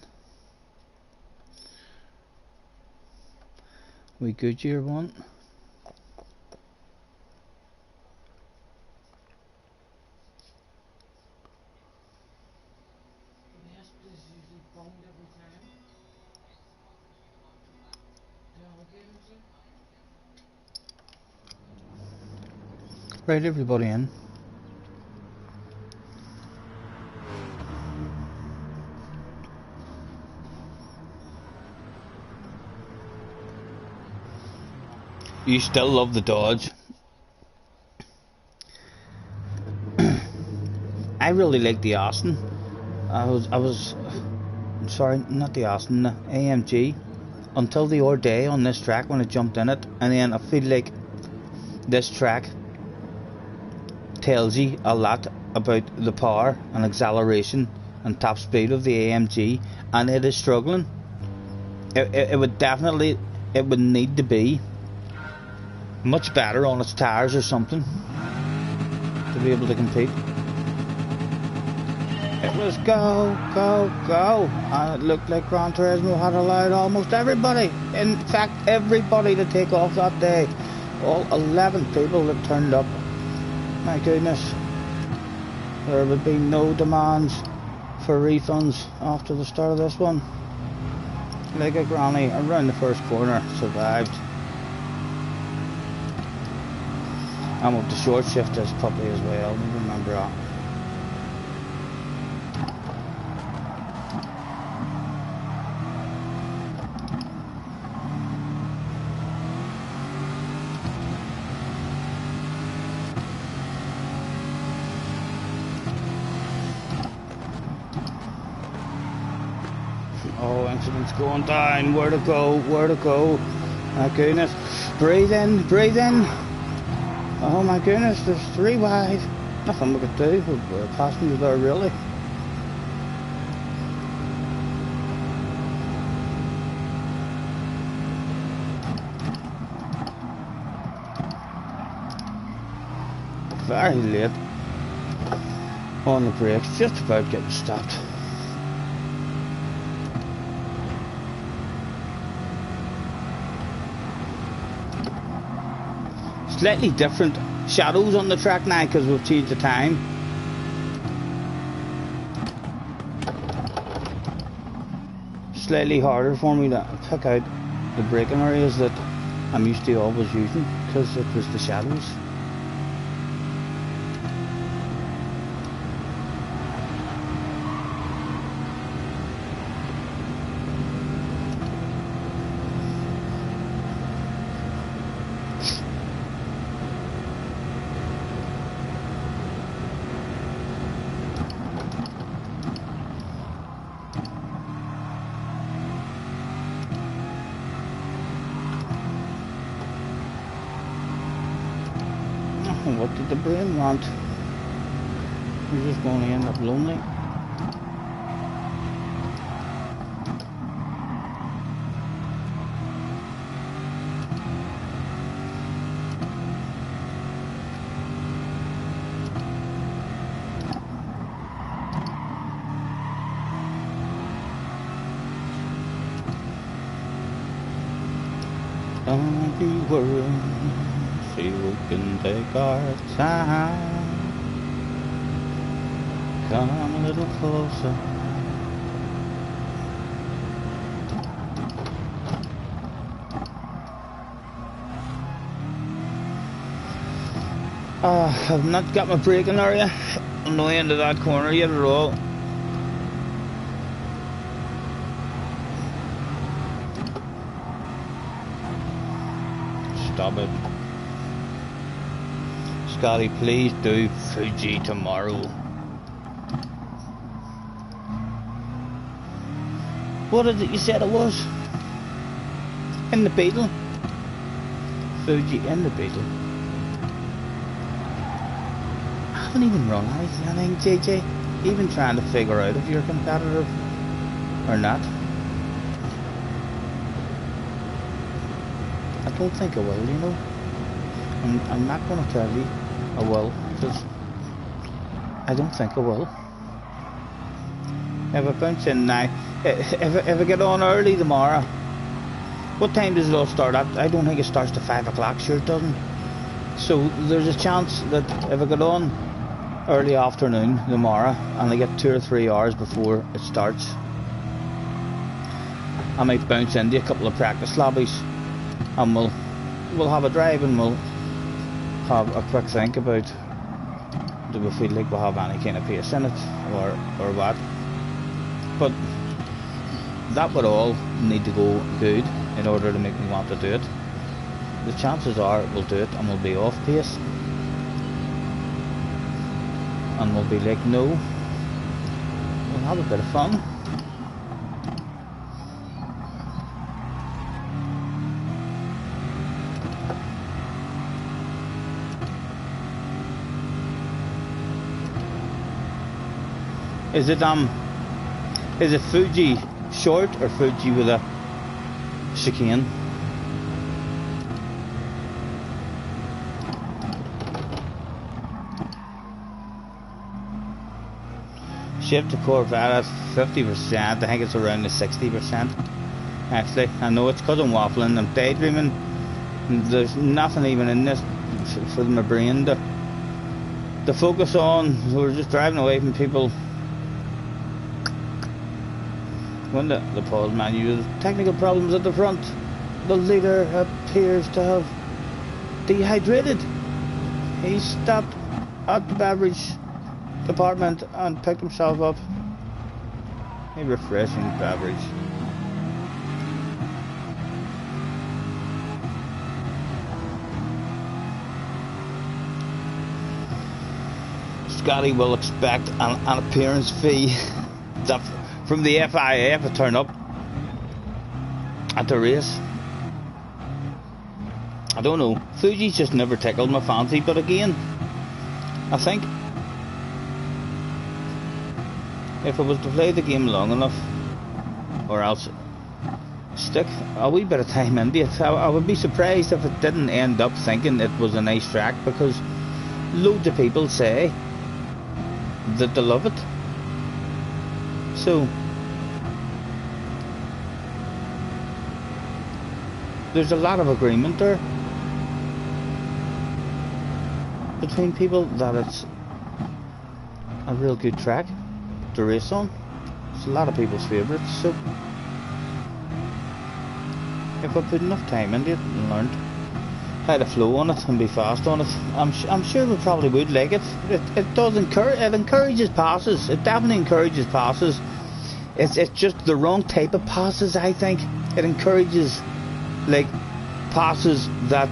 We Goodyear one. Right, everybody in. You still love the Dodge. I really like the Austin. Sorry, not the Austin, the AMG, until the other day on this track when I jumped in it, and then I feel like this track tells you a lot about the power and acceleration and top speed of the AMG, and it is struggling. It would definitely, it would need to be much better on its tires or something to be able to compete. It was go, go, go, and it looked like Gran Turismo had allowed almost everybody, in fact everybody, to take off that day. All 11 people that turned up. My goodness, there would be no demands for refunds after the start of this one. Like a granny around the first corner, survived. I'm up to short shift this puppy as well, I remember that. Oh, incident's going down. Where to go? Where to go? My goodness. Breathe in, breathe in. Oh my goodness, there's 3 wide. Nothing we could do. We're passengers there, really. Very late on the brakes, just about getting stopped. Slightly different shadows on the track now because we've changed the time. Slightly harder for me to pick out the braking areas that I'm used to always using because it was the shadows. What did the brain want? You're just going to end up lonely. Don't be worried. See, we can take our time. Come a little closer. I've not got my braking area on the way into that corner yet at all. Stop it. Scotty, please do Fuji tomorrow. What is it you said it was? In the Beetle? Fuji in the Beetle. I haven't even run anything, JJ. Even trying to figure out if you're competitive or not. I don't think I will, you know. I'm not going to tell you I will, because I don't think I will. If I bounce in now, if I get on early tomorrow, what time does it all start at? I don't think it starts to 5 o'clock, sure it doesn't. So there's a chance that if I get on early afternoon tomorrow and I get 2 or 3 hours before it starts, I might bounce into a couple of practice lobbies and we'll have a drive and we'll have a quick think about, do we feel like we'll have any kind of pace in it or what. But that would all need to go good in order to make me want to do it. The chances are we'll do it and we'll be off pace and we'll be like, no, we'll have a bit of fun. Is it Fuji short or Fuji with a chicane? Shift to Corvette at 50%. I think it's around the 60%. Actually, I know it's because I'm waffling. I'm daydreaming. There's nothing even in this for my brain to focus on. We're just driving away from people. When the pause menu has technical problems at the front, the leader appears to have dehydrated. He stopped at the beverage department and picked himself up a refreshing beverage. Scotty will expect an appearance fee from the FIA to turn up at the race. I don't know. Fuji's just never tickled my fancy, but again, I think if I was to play the game long enough, or else stick a wee bit of time into it, I would be surprised if it didn't end up thinking it was a nice track, because loads of people say that they love it. So there's a lot of agreement there between people that it's a real good track to race on. It's a lot of people's favourites, so if I put enough time into it and learned how to flow on it and be fast on it, I'm sure we probably would like it. It does encourages passes. It definitely encourages passes. It's just the wrong type of passes, I think. It encourages like passes that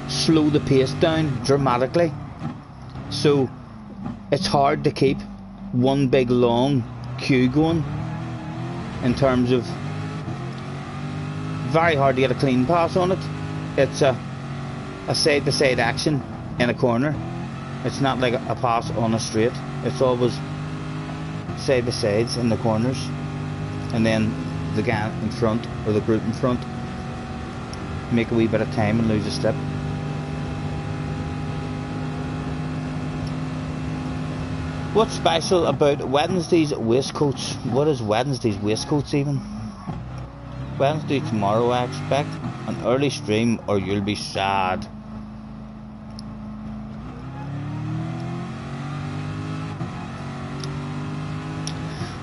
slow the pace down dramatically, so it's hard to keep one big long queue going. In terms of very hard to get a clean pass on it. It's a side to side action in a corner. It's not like a pass on a straight. It's always side by sides in the corners, and then the guy in front or the group in front make a wee bit of time and lose a step. What's special about Wednesday's waistcoats? What is Wednesday's waistcoats even? Wednesday tomorrow, I expect an early stream or you'll be sad.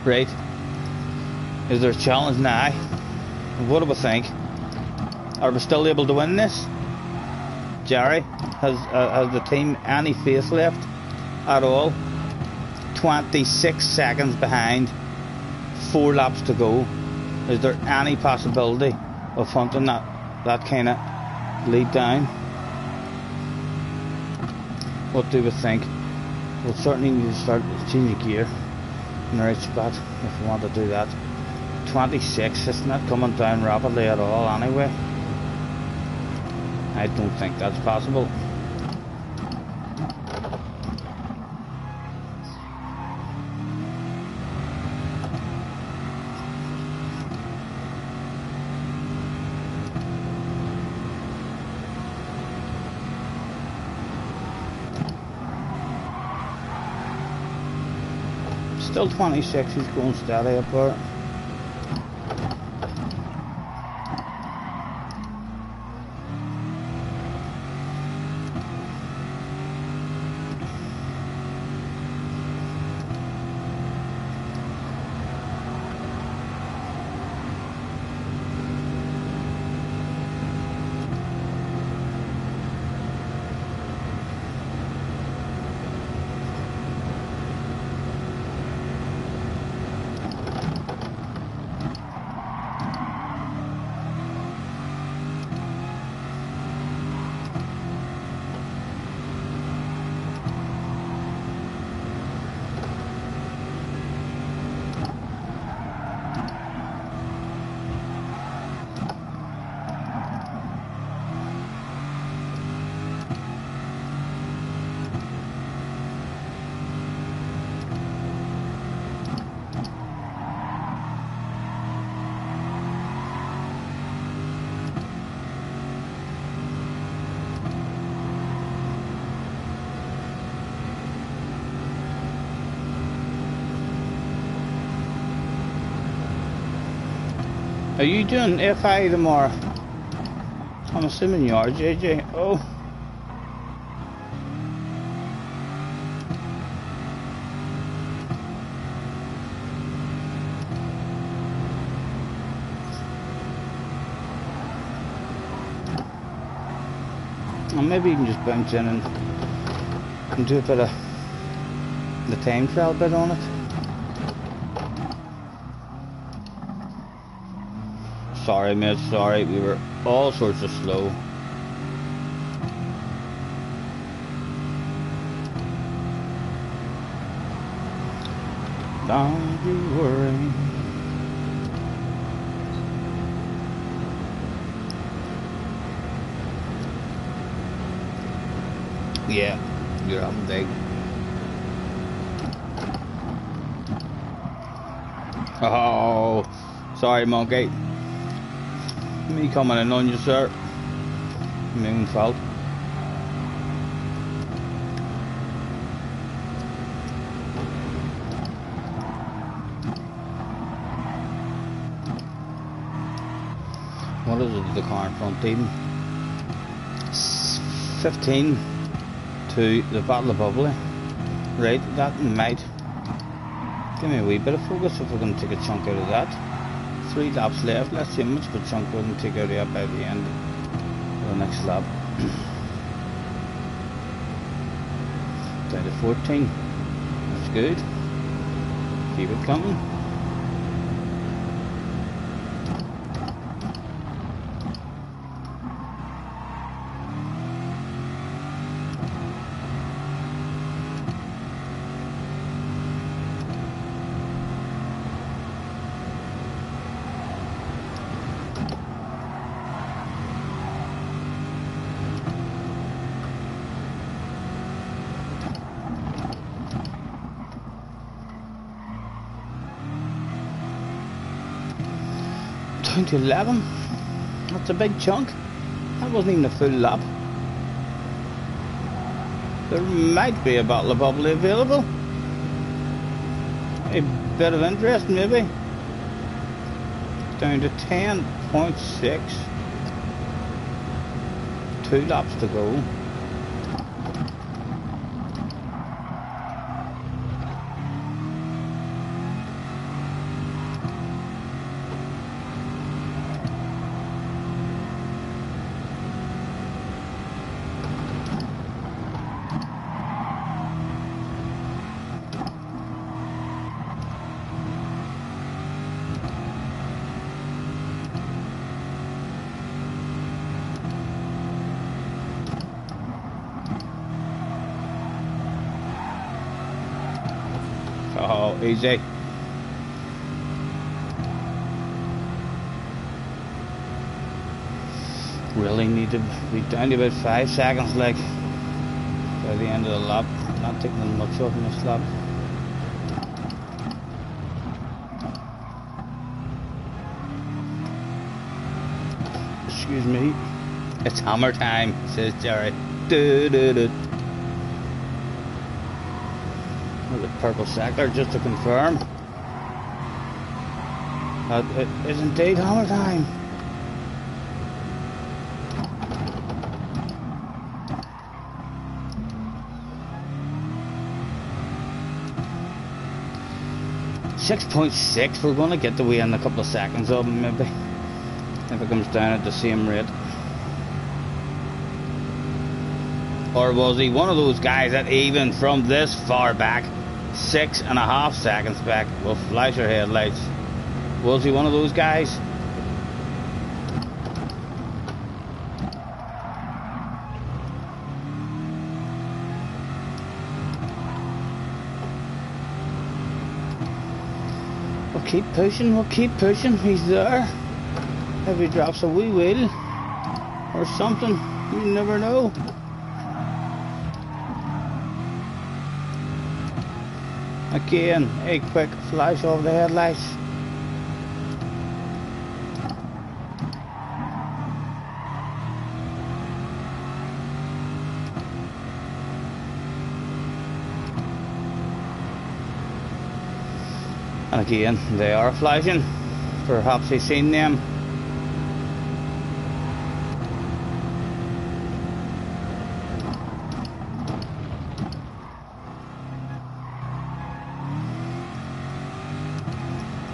Right, is there a challenge now? What do we think? Are we still able to win this? Jerry, has the team any faith left at all? 26 seconds behind, 4 laps to go. Is there any possibility of hunting that kind of lead down? What do we think? We'll certainly need to start changing gear in the right spot if we want to do that. 26, it's not coming down rapidly at all anyway. I don't think that's possible. Still 26, he's going steady up there. Are you doing FI tomorrow? I'm assuming you are, JJ. Oh. Or maybe you can just bounce in and do a bit of the time trial bit on it. Sorry mate, sorry, we were all sorts of slow. Don't you worry. Yeah, you're up big. Oh, sorry monkey. Me coming in on you, sir. My own fault. What is it, the car in front team? 15 to the Battle of Bubbly. Right, that might give me a wee bit of focus if we're going to take a chunk out of that. 3 laps left, let's see how much of a chunk we're going to take out of that by the end of the next lap. Down to 14, that's good, keep it coming. Down to 11, that's a big chunk. That wasn't even a full lap. There might be a Battle of Bubbly available. A bit of interest maybe. Down to 10.6. 2 laps to go. Oh, easy. Really need to be down to about 5 seconds like by the end of the lap. Not taking much off in this lap. Excuse me. It's hammer time, says Jerry. Do do do. The purple sector, just to confirm. It is indeed hammer time. .6, we're going to get the way in a couple of seconds of him maybe, if it comes down at the same rate. Or was he one of those guys that even from this far back, 6.5 seconds back, will flash your headlights? Was he one of those guys? We'll keep pushing, he's there. If he drops a wee wheel or something, you never know. Again, a quick flash of the headlights. And again, they are flashing. Perhaps he's seen them.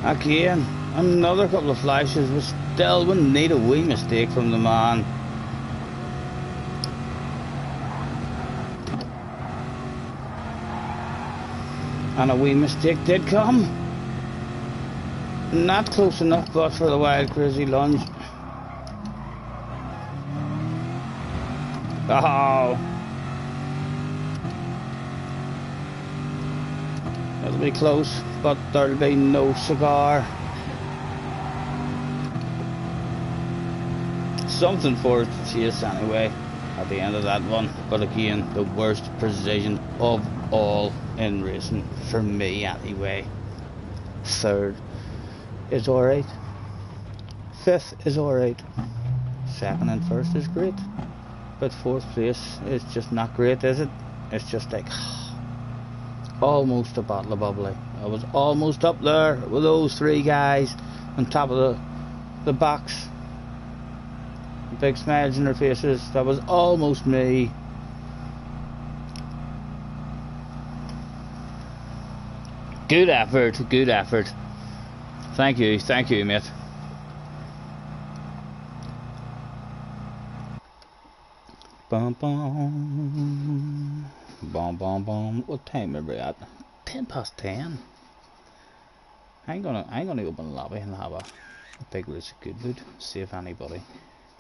Again, another couple of flashes, but still wouldn't need a wee mistake from the man. And a wee mistake did come. Not close enough, but for the wild crazy lunge. Oh. That'll be close, but there'll be no cigar. Something for it to chase anyway at the end of that one. But again, the worst precision of all in racing for me anyway. Third is alright. Fifth is alright. Second and first is great. But fourth place is just not great, is it? It's just like almost a bottle of bubbly. I was almost up there with those three guys on top of the box. Big smiles in their faces. That was almost me. Good effort, good effort. Thank you, mate. Bum bum. Bum bum bum. What time are we at? 10:10. I'm gonna open the lobby and have a big race of Goodwood. See if anybody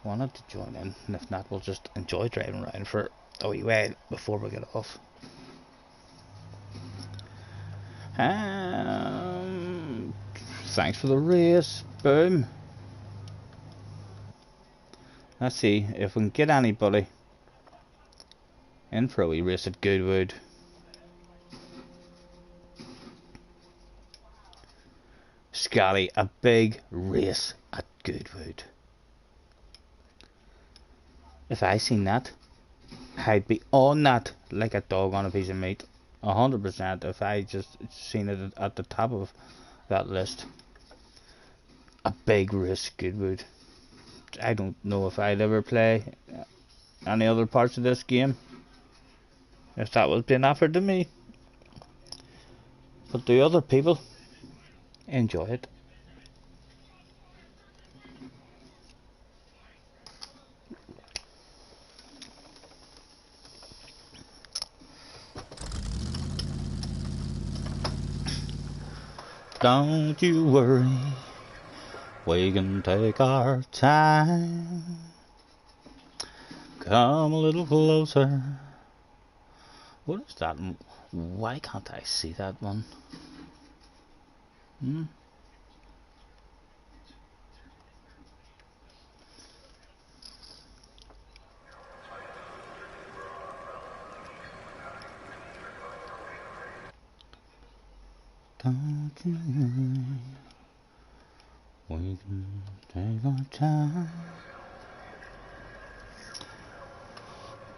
wanted to join in, and if not, we'll just enjoy driving around for a wee while before we get off. Thanks for the race. Boom. Let's see if we can get anybody in for a wee race at Goodwood. Scotty, a big race at Goodwood. If I seen that, I'd be on that like a dog on a piece of meat. 100% if I just seen it at the top of that list. A big race, Goodwood. I don't know if I'd ever play any other parts of this game if that was being offered to me. But the other people enjoy it. Don't you worry, we can take our time. Come a little closer. What is that? Why can't I see that one? Don't you worry, we can take our time.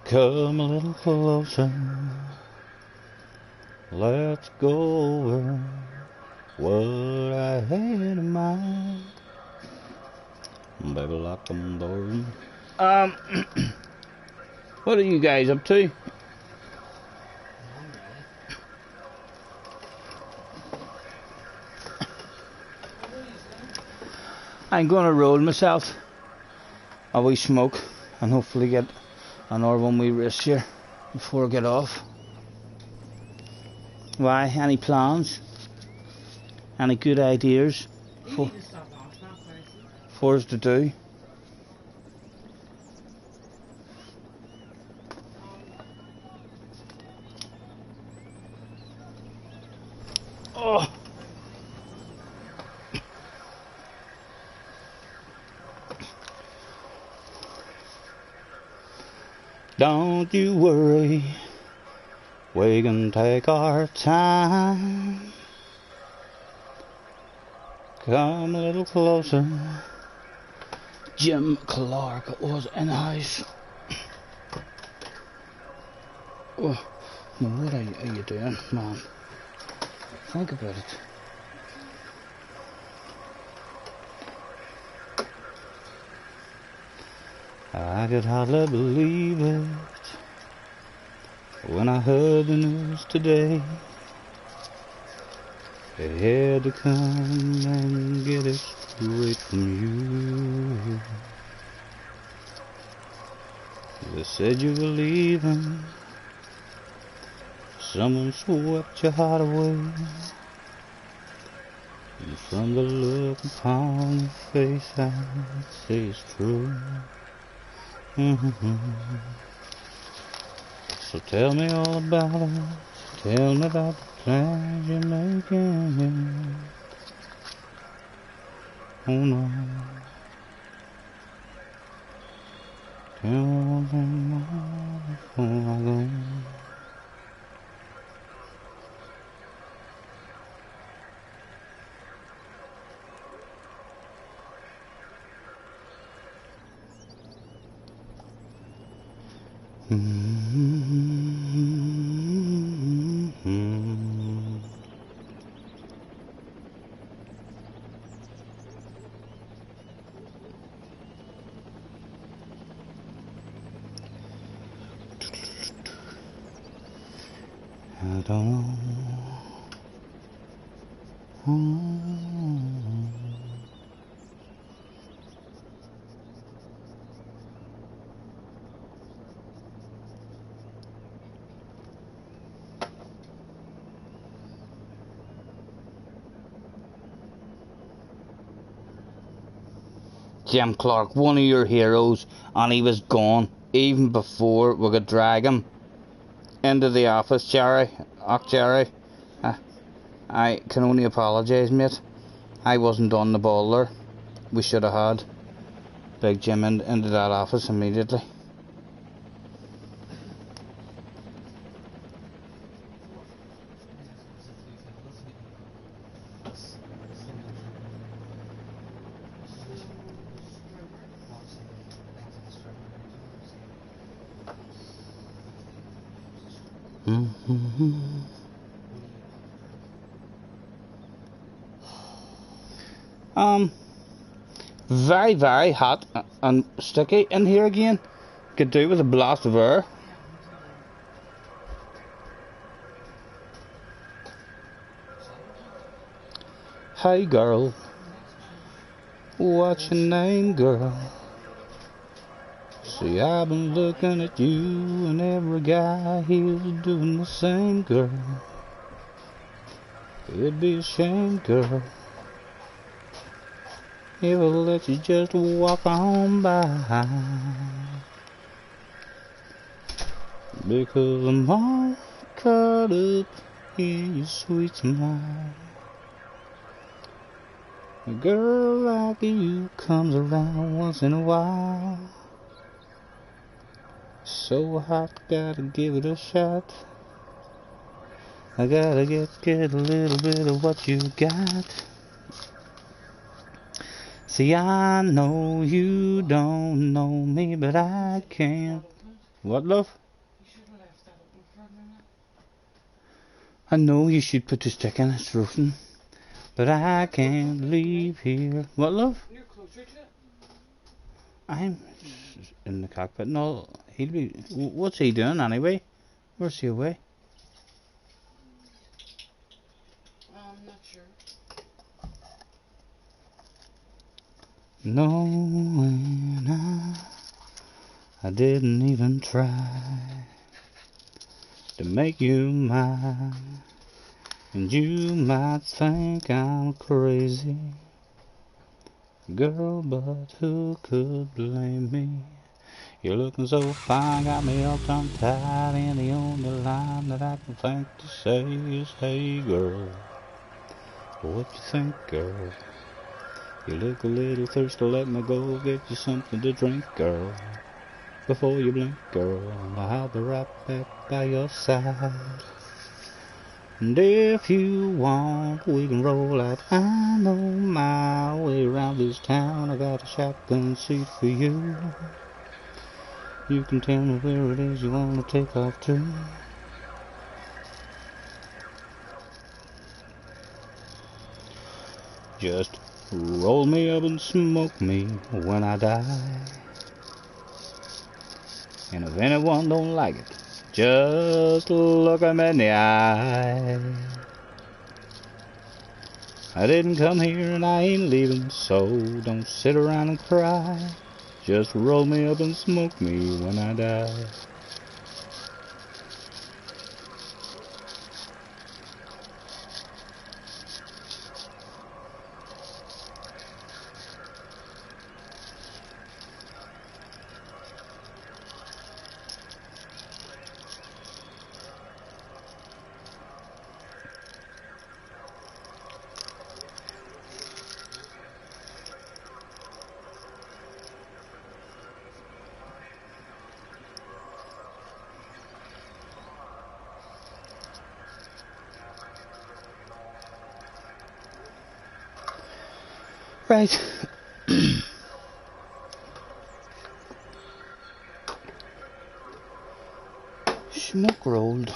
Come a little closer. Let's go over what I had in mind. Baby, lock them doors. What are you guys up to? I'm gonna roll myself a wee smoke and hopefully get another one wee race here before I get off. Why? Any plans? Any good ideas for us to do? Oh. Don't you worry, we can take our time. Come a little closer. Jim Clark was in the house. Oh, what are you doing, man? Think about it. I could hardly believe it when I heard the news today. They had to come and get it straight from you. They said you were leaving. Someone swept your heart away. And from the look upon your face, I say it's true. So tell me all about it. Tell me about the plans you're making. Oh no. Tell me before I go. I don't know. Jim Clark, one of your heroes, and he was gone even before we could drag him into the office, Jerry. Jerry, I can only apologise, mate. I wasn't on the ball there. We should have had Big Jim into that office immediately. Very, very hot and sticky in here again. Could do with a blast of air. Hey girl, what's your name, girl? See, I've been looking at you and every guy here's doing the same, girl. It'd be a shame, girl, if I let you just walk on by, because I'm all caught up in your sweet smile. A girl like you comes around once in a while. So hot, gotta give it a shot. I gotta get a little bit of what you got. See, I know you don't know me, but I can't. What, love? You should have left that open for a minute. I know you should put the stick in, it's roasting, but I can't leave here. What, love? You're closer to it. I'm in the cockpit. No, he'll be. What's he doing anyway? Where's he away? I'm not sure. Knowing I didn't even try to make you mine, and you might think I'm crazy, girl, but who could blame me? You're looking so fine, got me all tongue-tied, and the only line that I can think to say is, hey girl, what you think, girl? You look a little thirsty, let me go get you something to drink, girl. Before you blink, girl, I'll be right back by your side. And if you want, we can roll out. I know my way around this town. I got a shotgun seat for you. You can tell me where it is you want to take off to. Just roll me up and smoke me when I die. And if anyone don't like it, just look 'em in the eye. I didn't come here and I ain't leaving, so don't sit around and cry. Just roll me up and smoke me when I die. Right. Smoke rolled.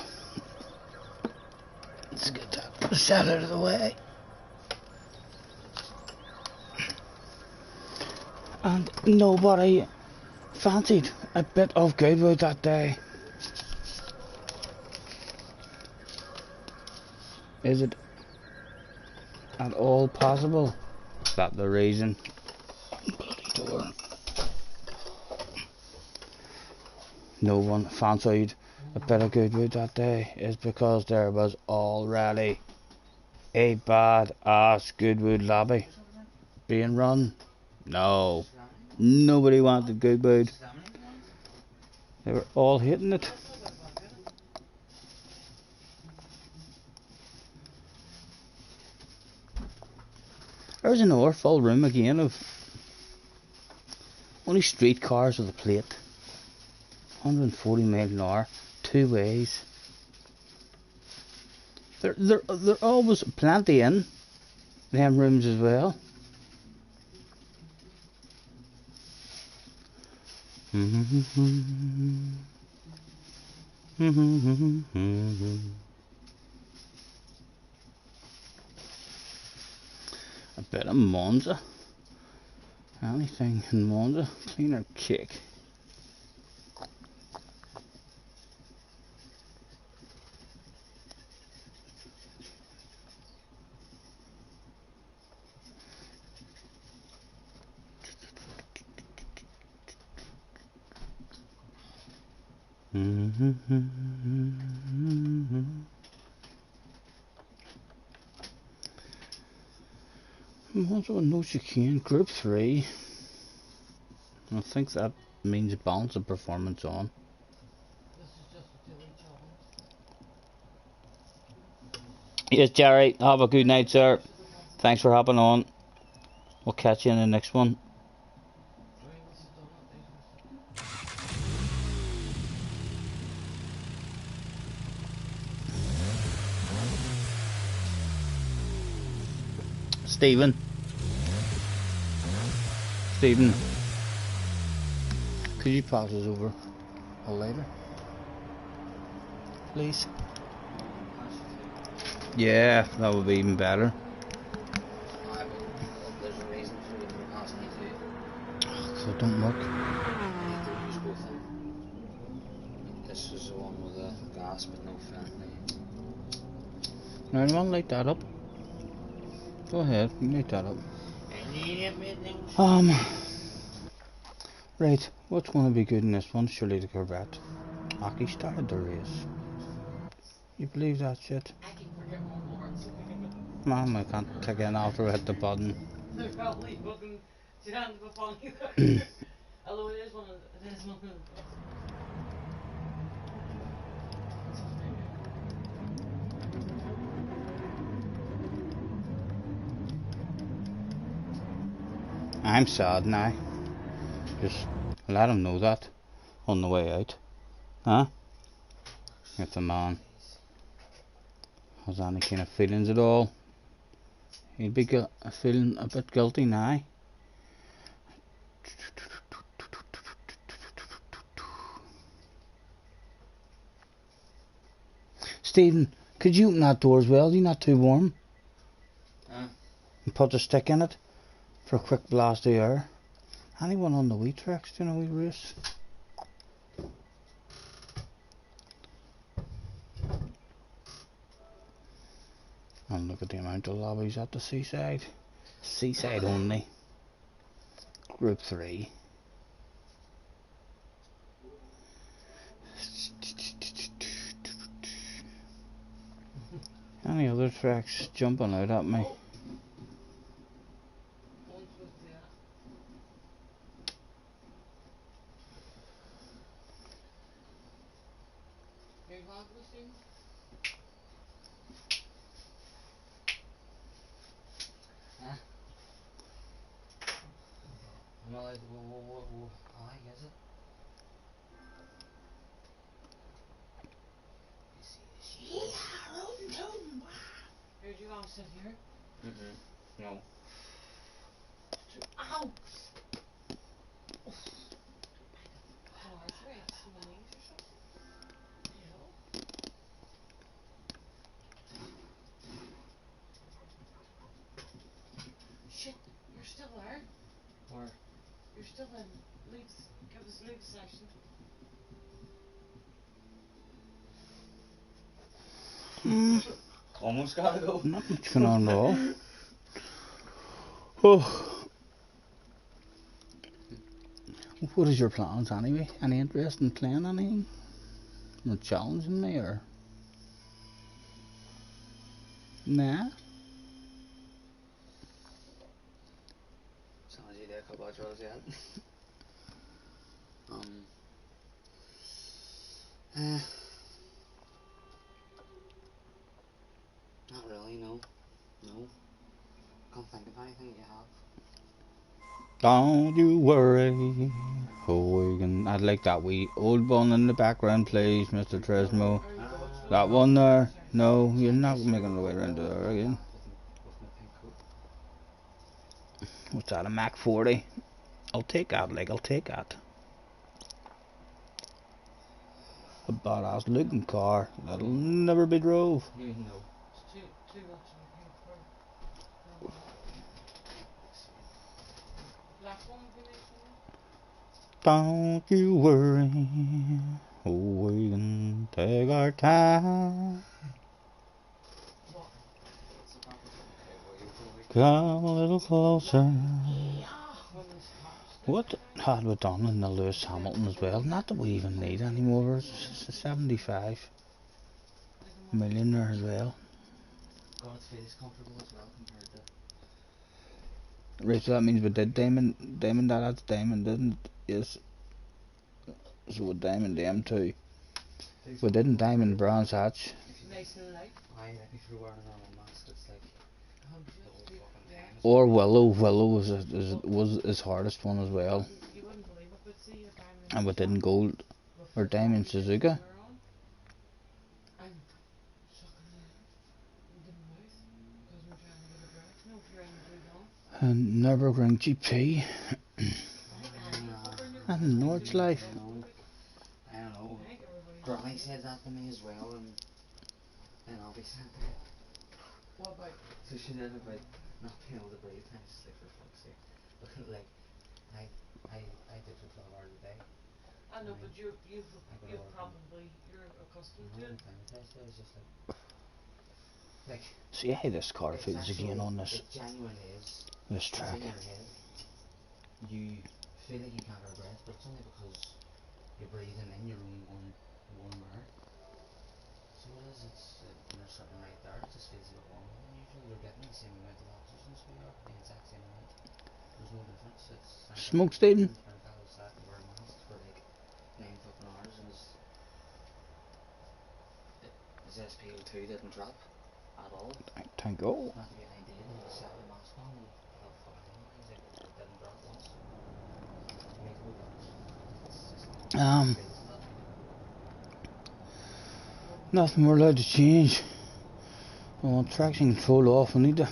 Let's get that shot out of the way. And nobody fancied a bit of Goodwood that day. Is it at all possible that the reason bloody door no one fancied a bit of Goodwood that day is because there was already a bad ass Goodwood lobby being run? No, nobody wanted Goodwood. They were all hitting it. There's another full room again of only street cars with a plate. 140 miles an hour, two ways. There always plenty in them rooms as well. A bit of Monza. Anything in Monza, cleaner cake. Also no chicane, group 3. I think that means balance of performance on. This is just a daily challenge. Yes, Jerry, have a good night, sir. Thanks for hopping on. We'll catch you in the next one. Right, this is done. Stephen, could you pass us over a lighter, please? Yeah, that would be even better. There's a reason for them asking you to. So it don't work. You could use both of them. This is the one with the gas but no fan. Now, anyone light that up? Go ahead, you light that up. Right, what's going to be good in this one? Surely the Corvette. Aki started the race. You believe that shit? I keep forgetting my words. Man, I can't click in after I hit the button. They're probably fucking trying to go funny there. Although it is one of the. I'm sad now. Just let him know that on the way out. Huh? If the man has any kind of feelings at all, he'd be feeling a bit guilty now. Stephen, could you open that door as well? You're not too warm. And put a stick in it for a quick blast of air. Anyone on the wee tracks doing a wee race? And look at the amount of lobbies at the seaside. Seaside only. Group 3. Any other tracks jumping out at me? I'm not like, I guess it. Here, do you want to sit here? No. Ow! Arthritis in the knees or something? You know? Shit, you're still there. Where? You're still in leaves. Give us leave section. Almost gotta go. Not much going on at all. Oh. What is your plans anyway? Any interest in playing anything? Not challenging me or? Nah. Sounds like a couple of draws yet. Not really, no. No. Can't think of anything you have. Don't you worry. Oh, I'd like that wee old one in the background, please, Mr. Tresmo. That one there. No, you're not making the way around there again. With my pink coat. What's that, a Mac 40? I'll take that, like, I'll take that. A badass looking car that'll never be drove. You know. It's too much in the pink for black one would be nice, Don't you worry. Oh, we can take our time. Come a little closer. What had we done in the Lewis Hamilton as well? Not that we even need any more. It's 75 million there as well. God's feel is comfortable as well compared to. Right, so that means we did diamond that's diamond, didn't it? Yes. So we diamond them too. We didn't diamond bronze hatch. nice and light. I if you're wearing a normal mask, it's like Or Willow was his hardest one as well. You wouldn't believe it, but see a diamond. And we didn't gold or diamond Suzuka. And sucking the mouth because we're trying to get a breath. No, if you're in the blue dawn. And Nürburgring GP. And Nordschleife. I don't know. Granny said that to me as well, and then obviously. What about? So she said about not being able to breathe, and I just like, for fuck's sake. Like, I did for 12 hours a day. I know, but you're probably accustomed to it. It's just like. See how this car feels again on this It genuinely is. this track. In your head, you feel like you can't get a breath, but it's only because you're breathing in your own warm air. So it is, when you're sitting right there, it just feels a bit warmer than usual. You're getting the same amount of oxygen as we are, the exact same amount. There's no difference. Smoke stating. Wear masks for like 9 fucking hours, and his SpO2 didn't drop at all. Thank God. Not to be an idea, and he set the mask on and felt fucking amazing. It didn't drop once. Nothing we're allowed to change. I want traction control off. I need to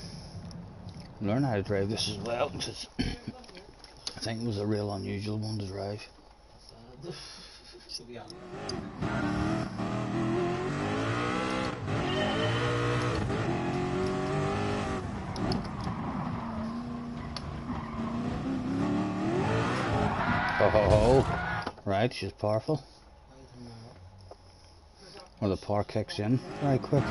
learn how to drive this as well, because I think it was a real unusual one to drive. Should be on. Oh, right, she's powerful. Or the power kicks in very quick.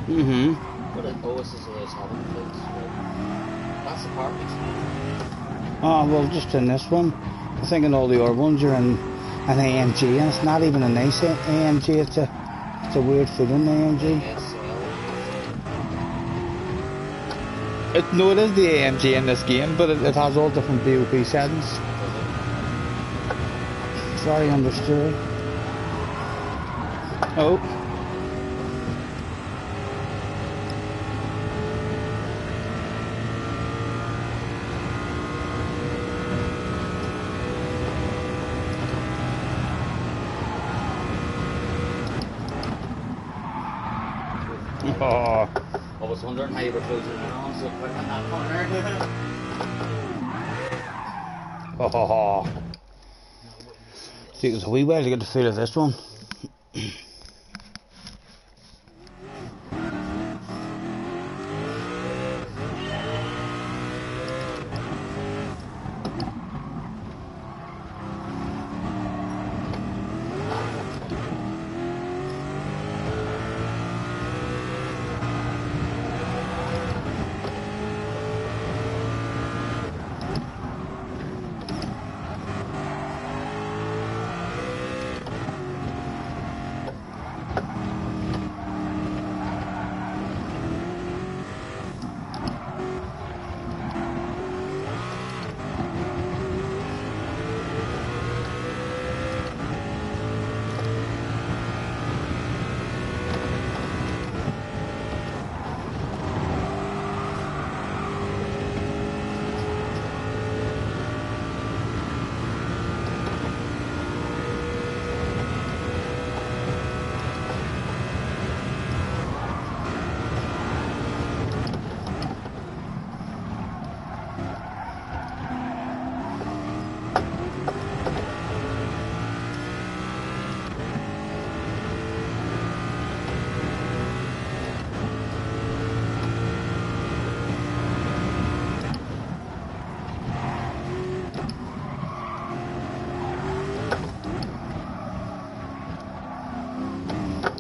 But OS is always having fields. That's the carpet. Oh, well, just in this one. I think in all the other ones you're in an AMG, and it's not even a nice AMG, it's a weird feeling AMG. No, it is the AMG in this game, but it has all different BOP settings. Very understood. Oh. Oh. I was wondering how you were closing in on so quick on that corner. Oh. See, it was a wee while to get the feel of this one.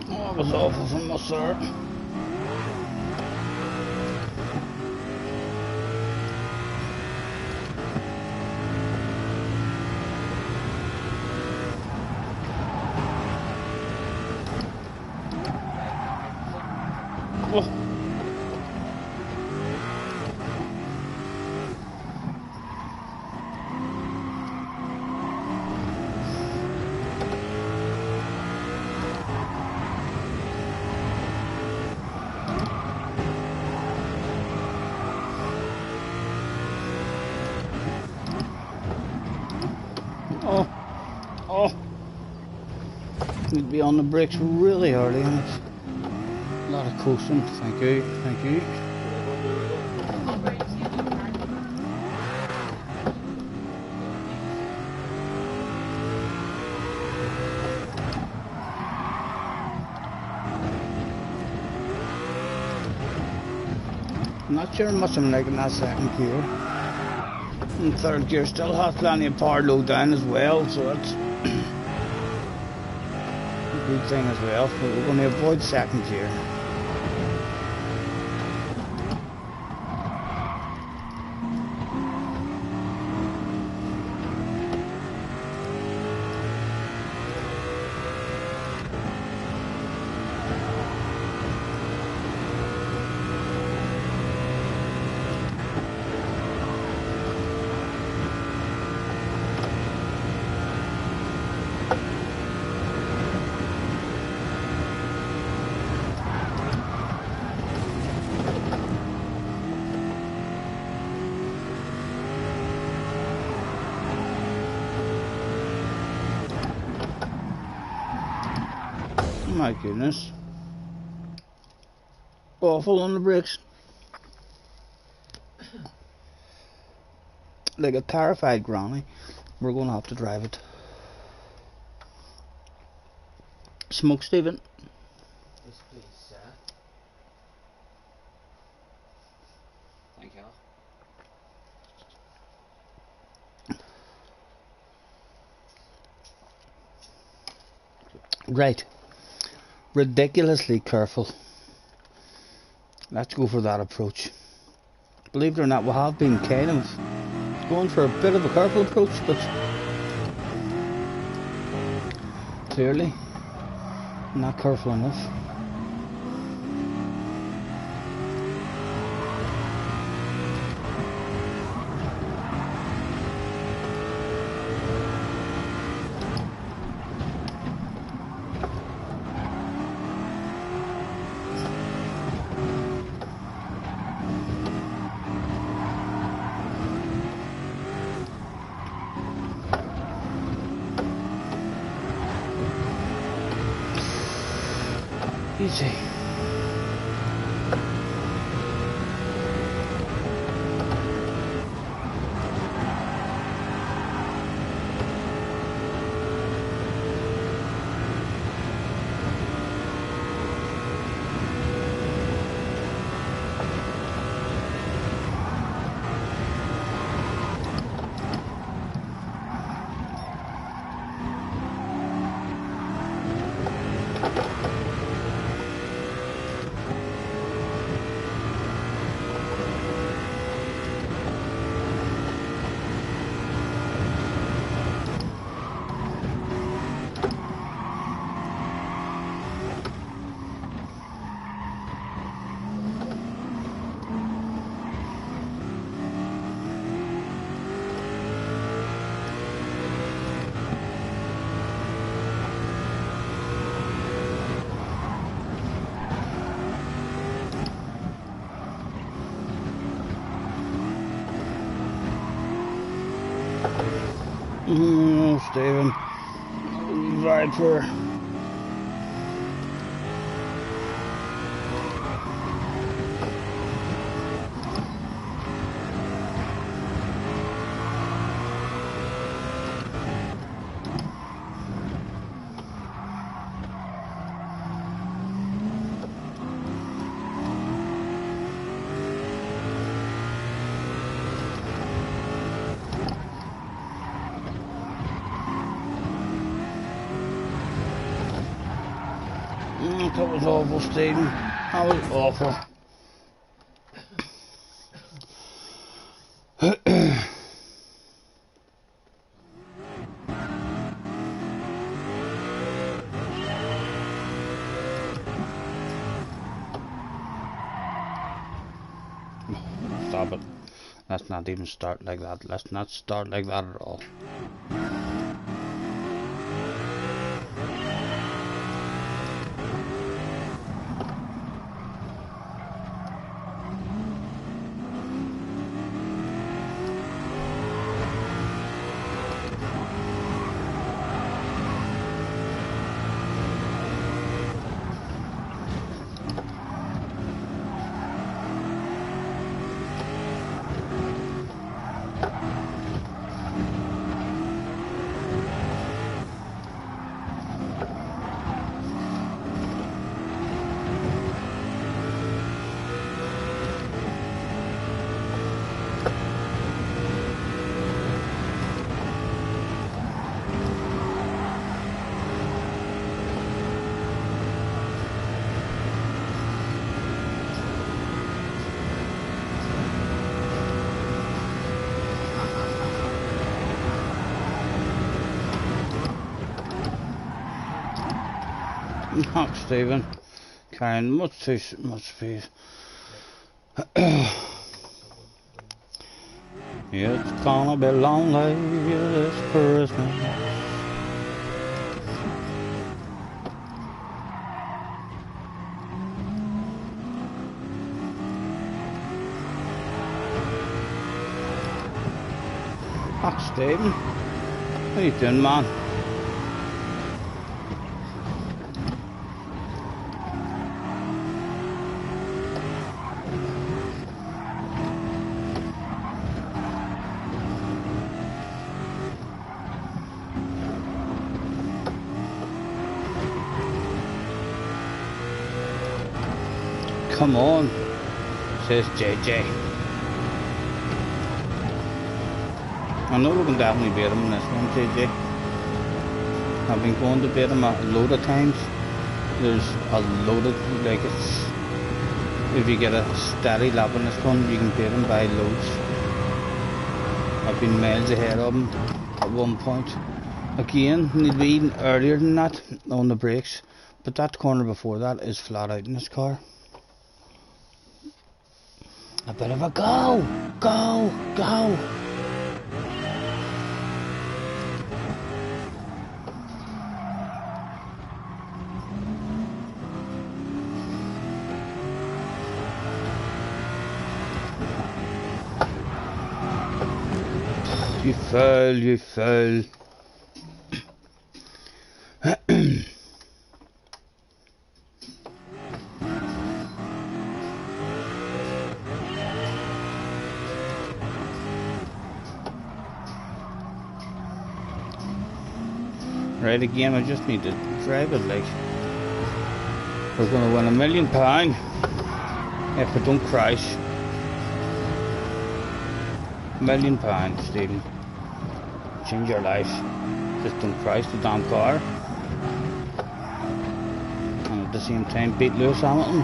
That was awful from us, sir. Oh. Oh, oh. Need to be on the brakes really early and it's a lot of coasting. Thank you, thank you. I'm not sure much I'm liking that second gear. And third gear still has plenty of power low down as well, so that's a good thing as well. But we're going to avoid second gear. My goodness. Awful on the brakes. Like a terrified granny. We're going to have to drive it. Smoke, Stephen. Yes, please, sir. Thank you. Right. Ridiculously careful Let's go for that approach. Believe it or not, we have been kind of going for a bit of a careful approach, but clearly not careful enough. Easy. Stephen, Viper. That was awful, Stephen. That was awful. Stop it. Let's not even start like that. Let's not start like that at all. Knock, Stephen. Carrying much too much speed. It's gonna be lonely this Christmas. Knock, Stephen. What are you doing, man? Come on, says JJ. I know we can definitely beat him in this one, JJ. I've been going to beat him a load of times. There's a load of, like, if you get a steady lap on this one, you can beat them by loads. I've been miles ahead of them at one point. Again, need to be even earlier than that on the brakes, but that corner before that is flat out in this car. A bit of a go! Go! Go! You fell, you fell. Right, again, I just need to drive it like we're gonna win £1 million if we don't crash. £1 million, Stephen. Change your life. Just don't crash the damn car. And at the same time beat Lewis Hamilton.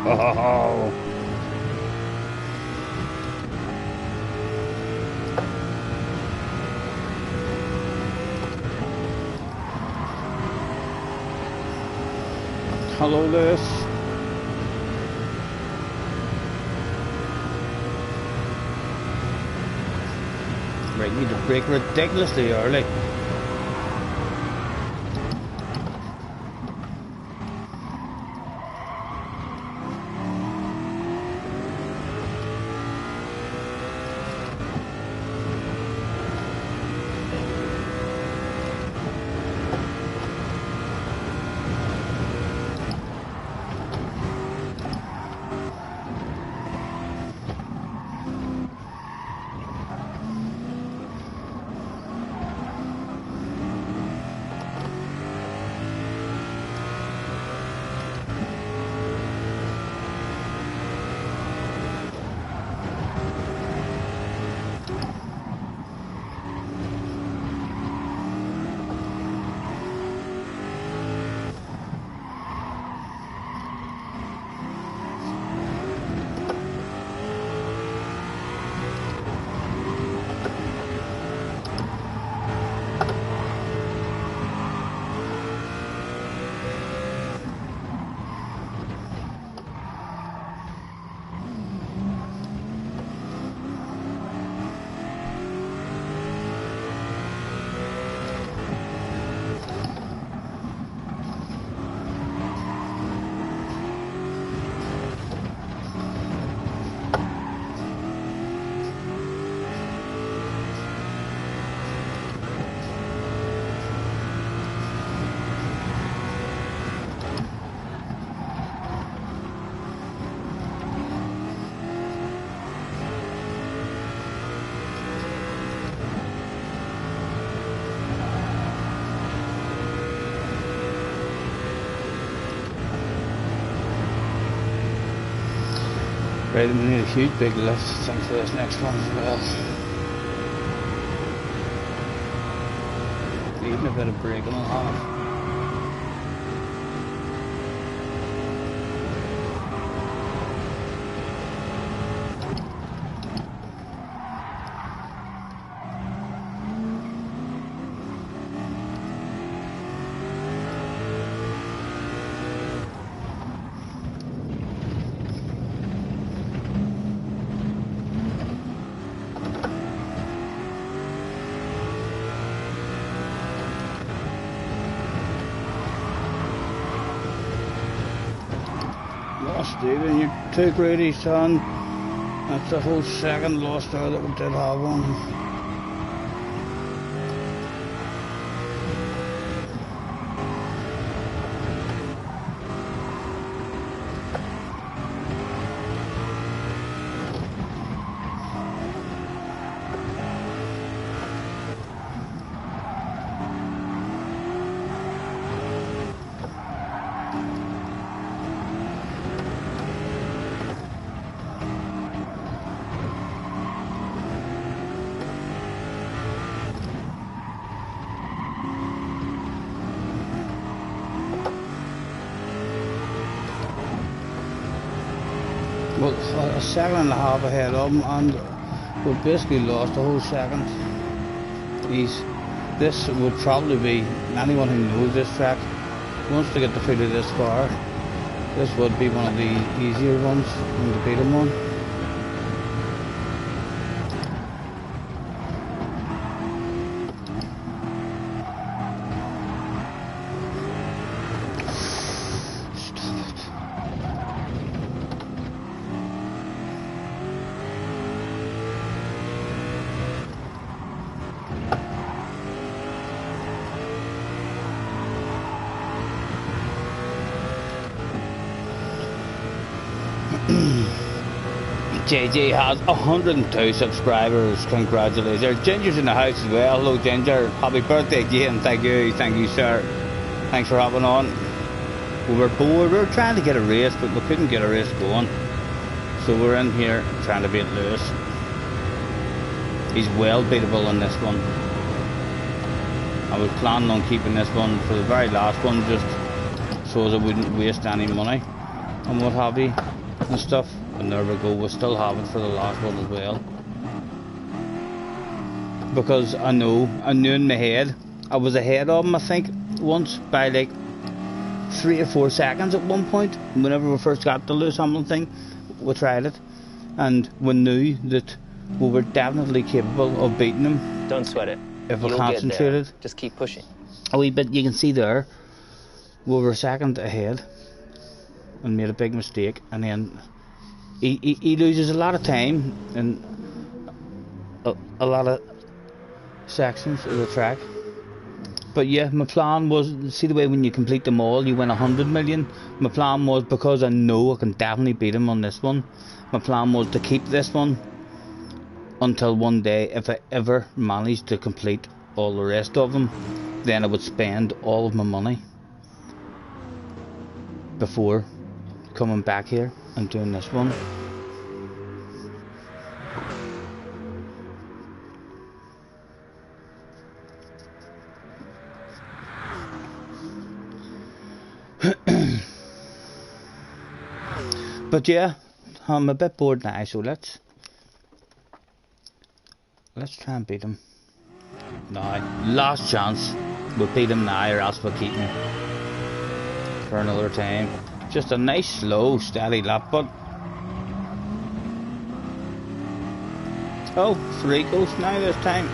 Oh. Hello, Lewis. Right, need to brake ridiculously early. Right, we need a huge big lift, I think, for this next one as well. Even a bit of braking will have. Stephen, you're too greedy, son. That's the whole second loss there that we did have one. Well, a second and a half ahead of him, and we basically lost a whole second. This would probably be, anyone who knows this track wants to get the feel of this car. This would be one of the easier ones and the beat him one. JJ has 102 subscribers. Congratulations. Ginger's in the house as well. Hello Ginger. Happy birthday again. Thank you sir. Thanks for hopping on. We were bored. We were trying to get a race, but we couldn't get a race going. So we're in here trying to beat Lewis. He's well beatable on this one. I was planning on keeping this one for the very last one, just so as I wouldn't waste any money and what have you and stuff. And there we go, we still have it for the last one as well. Because I knew in my head, I was ahead of him I think once by like 3 or 4 seconds at one point. Whenever we first got the Lewis Hamilton thing, we tried it. And we knew that we were definitely capable of beating him. Don't sweat it. If we You'll concentrated. Get there. Just keep pushing. A wee bit, you can see there, we were a second ahead and made a big mistake, and then he loses a lot of time in a lot of sections of the track. But yeah, my plan was, see the way when you complete them all you win 100 million. My plan was, because I know I can definitely beat him on this one, my plan was to keep this one until one day, if I ever managed to complete all the rest of them, then I would spend all of my money before coming back here and doing this one. But yeah, I'm a bit bored now, so let's try and beat him. Now, last chance, we'll beat him now or else we'll keep him for another time. Just a nice slow steady lap, but oh, 3 goes now this time.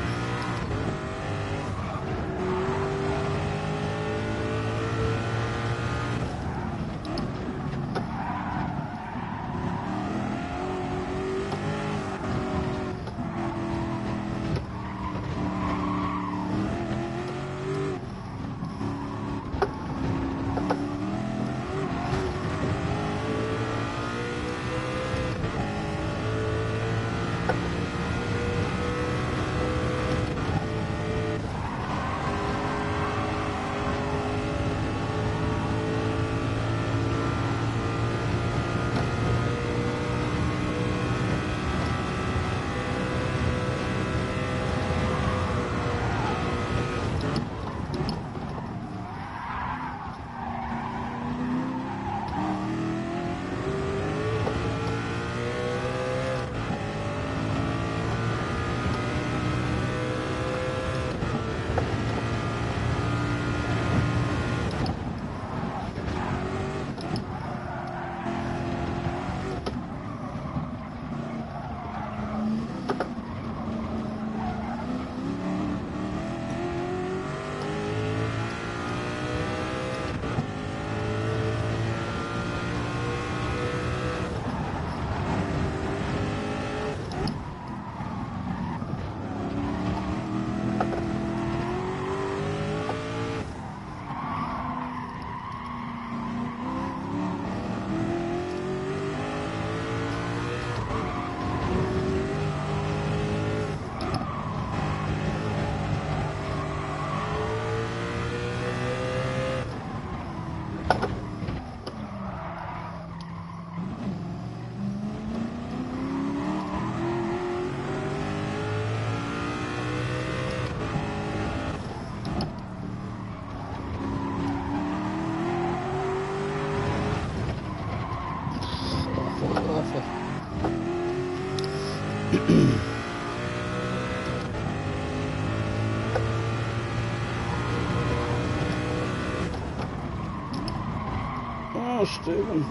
Oh, stupid.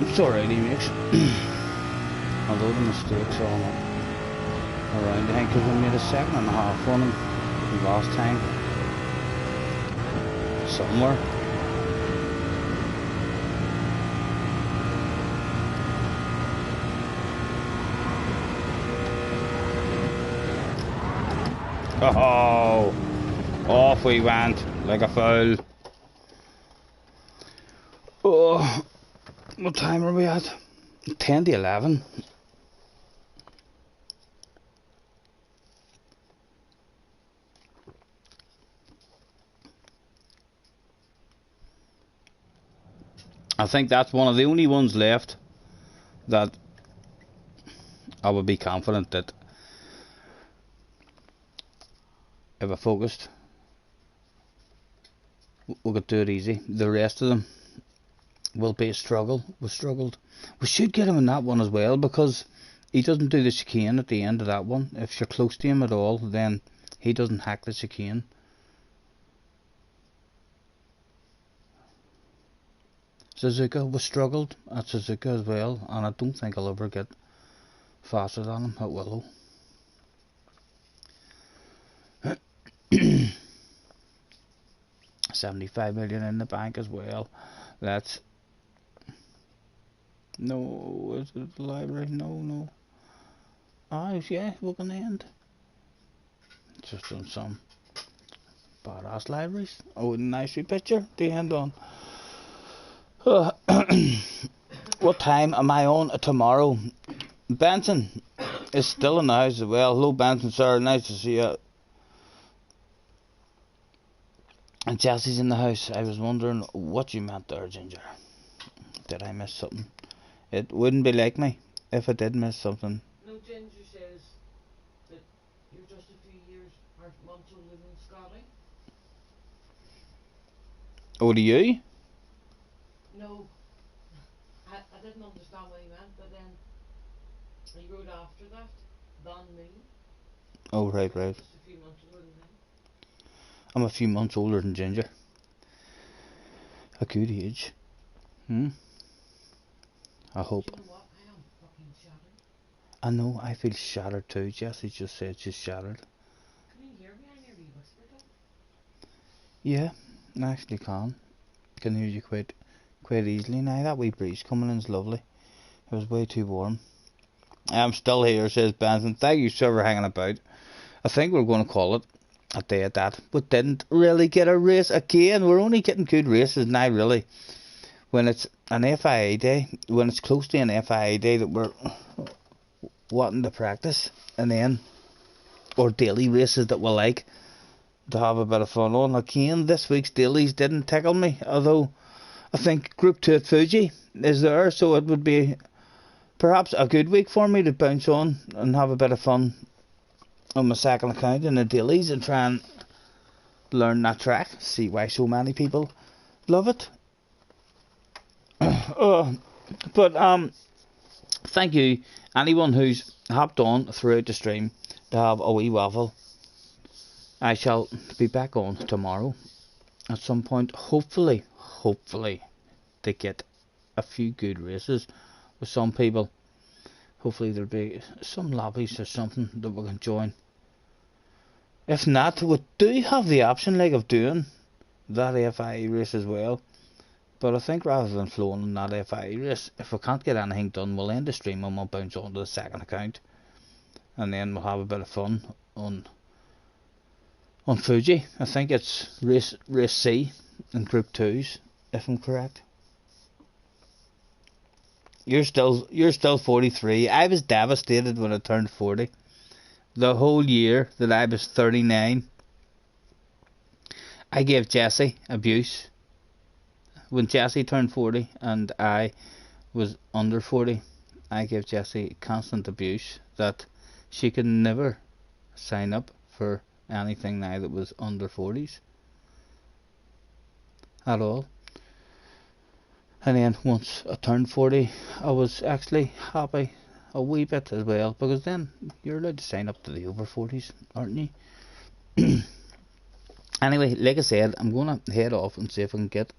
It's alright, he makes. A load of mistakes on it. Around, I think, because we made a 7.5 on him last time. Somewhere. Oh, off we went like a fool. Oh, what time are we at? 10 to 11. I think that's one of the only ones left that I would be confident that if I focused, we could do it easy. The rest of them will be a struggle. We struggled. We should get him in that one as well, because he doesn't do the chicane at the end of that one. If you're close to him at all, then he doesn't hack the chicane. Suzuka, we struggled at Suzuka as well, and I don't think I'll ever get faster than him at Willow. $75 million in the bank as well. That's no, is it the library? No. Oh yeah, we're gonna end. Just on some badass libraries. Oh, a nice picture to end on. What time am I on tomorrow? Benson is still in the house as well. Hello Benson, sir, nice to see you. And Chelsea's in the house. I was wondering what you meant there, Ginger. Did I miss something? It wouldn't be like me if I did miss something. No, Ginger says that you're just a few years or months older than Scotty. Oh, do you? No, I didn't understand what he meant, but then he wrote after that, than me. Oh, right. Just a few months older than him. I'm a few months older than Ginger. A good age. I hope. You know what? I am fucking shattered. I know, I feel shattered too. Jessie just said she's shattered. Can you hear me? I nearly whispered it. Yeah, I actually can hear you quite easily now. That wee breeze coming in is lovely. It was way too warm. I'm still here, says Benson. Thank you, sir, for hanging about. I think we're going to call it a day at that. We didn't really get a race again. We're only getting good races now, really. When it's an FIA day, when it's close to an FIA day that we're wanting to practice, and then, or daily races that we like to have a bit of fun on. Again, this week's dailies didn't tickle me, although I think Group 2 at Fuji is there, so it would be perhaps a good week for me to bounce on and have a bit of fun on my second account in the dailies and try and learn that track, see why so many people love it. But thank you anyone who's hopped on throughout the stream to have a wee waffle. I shall be back on tomorrow at some point, hopefully to get a few good races with some people. Hopefully there'll be some lobbies or something that we can join. If not, we do have the option like of doing that FIA race as well. But I think rather than flowing on that FIA race, if we can't get anything done, we'll end the stream and we'll bounce on to the second account. And then we'll have a bit of fun on Fuji. I think it's race C in Group 2s, if I'm correct. You're still 43. I was devastated when I turned 40. The whole year that I was 39, I gave Jessie abuse. When Jessie turned 40 and I was under 40, I gave Jessie constant abuse that she could never sign up for anything now that was under 40s at all. And then once I turned 40, I was actually happy a wee bit as well, because then you're allowed to sign up to the over 40s, aren't you? Anyway, like I said, I'm gonna head off and see if I can get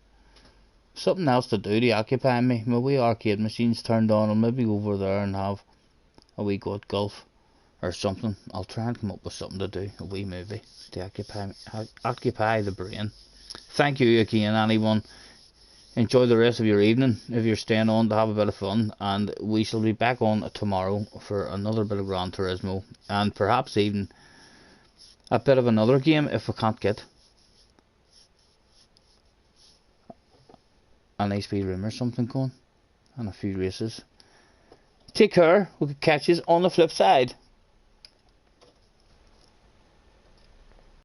something else to do to occupy me. My wee arcade machine's turned on. I'll maybe go over there and have a wee go at golf or something. I'll try and come up with something to do, a wee movie to occupy the brain. Thank you again, anyone. Enjoy the rest of your evening if you're staying on to have a bit of fun, and we shall be back on tomorrow for another bit of Gran Turismo, and perhaps even a bit of another game if we can't get a nice wee room or something going, and a few races. Take care, we'll catch you on the flip side.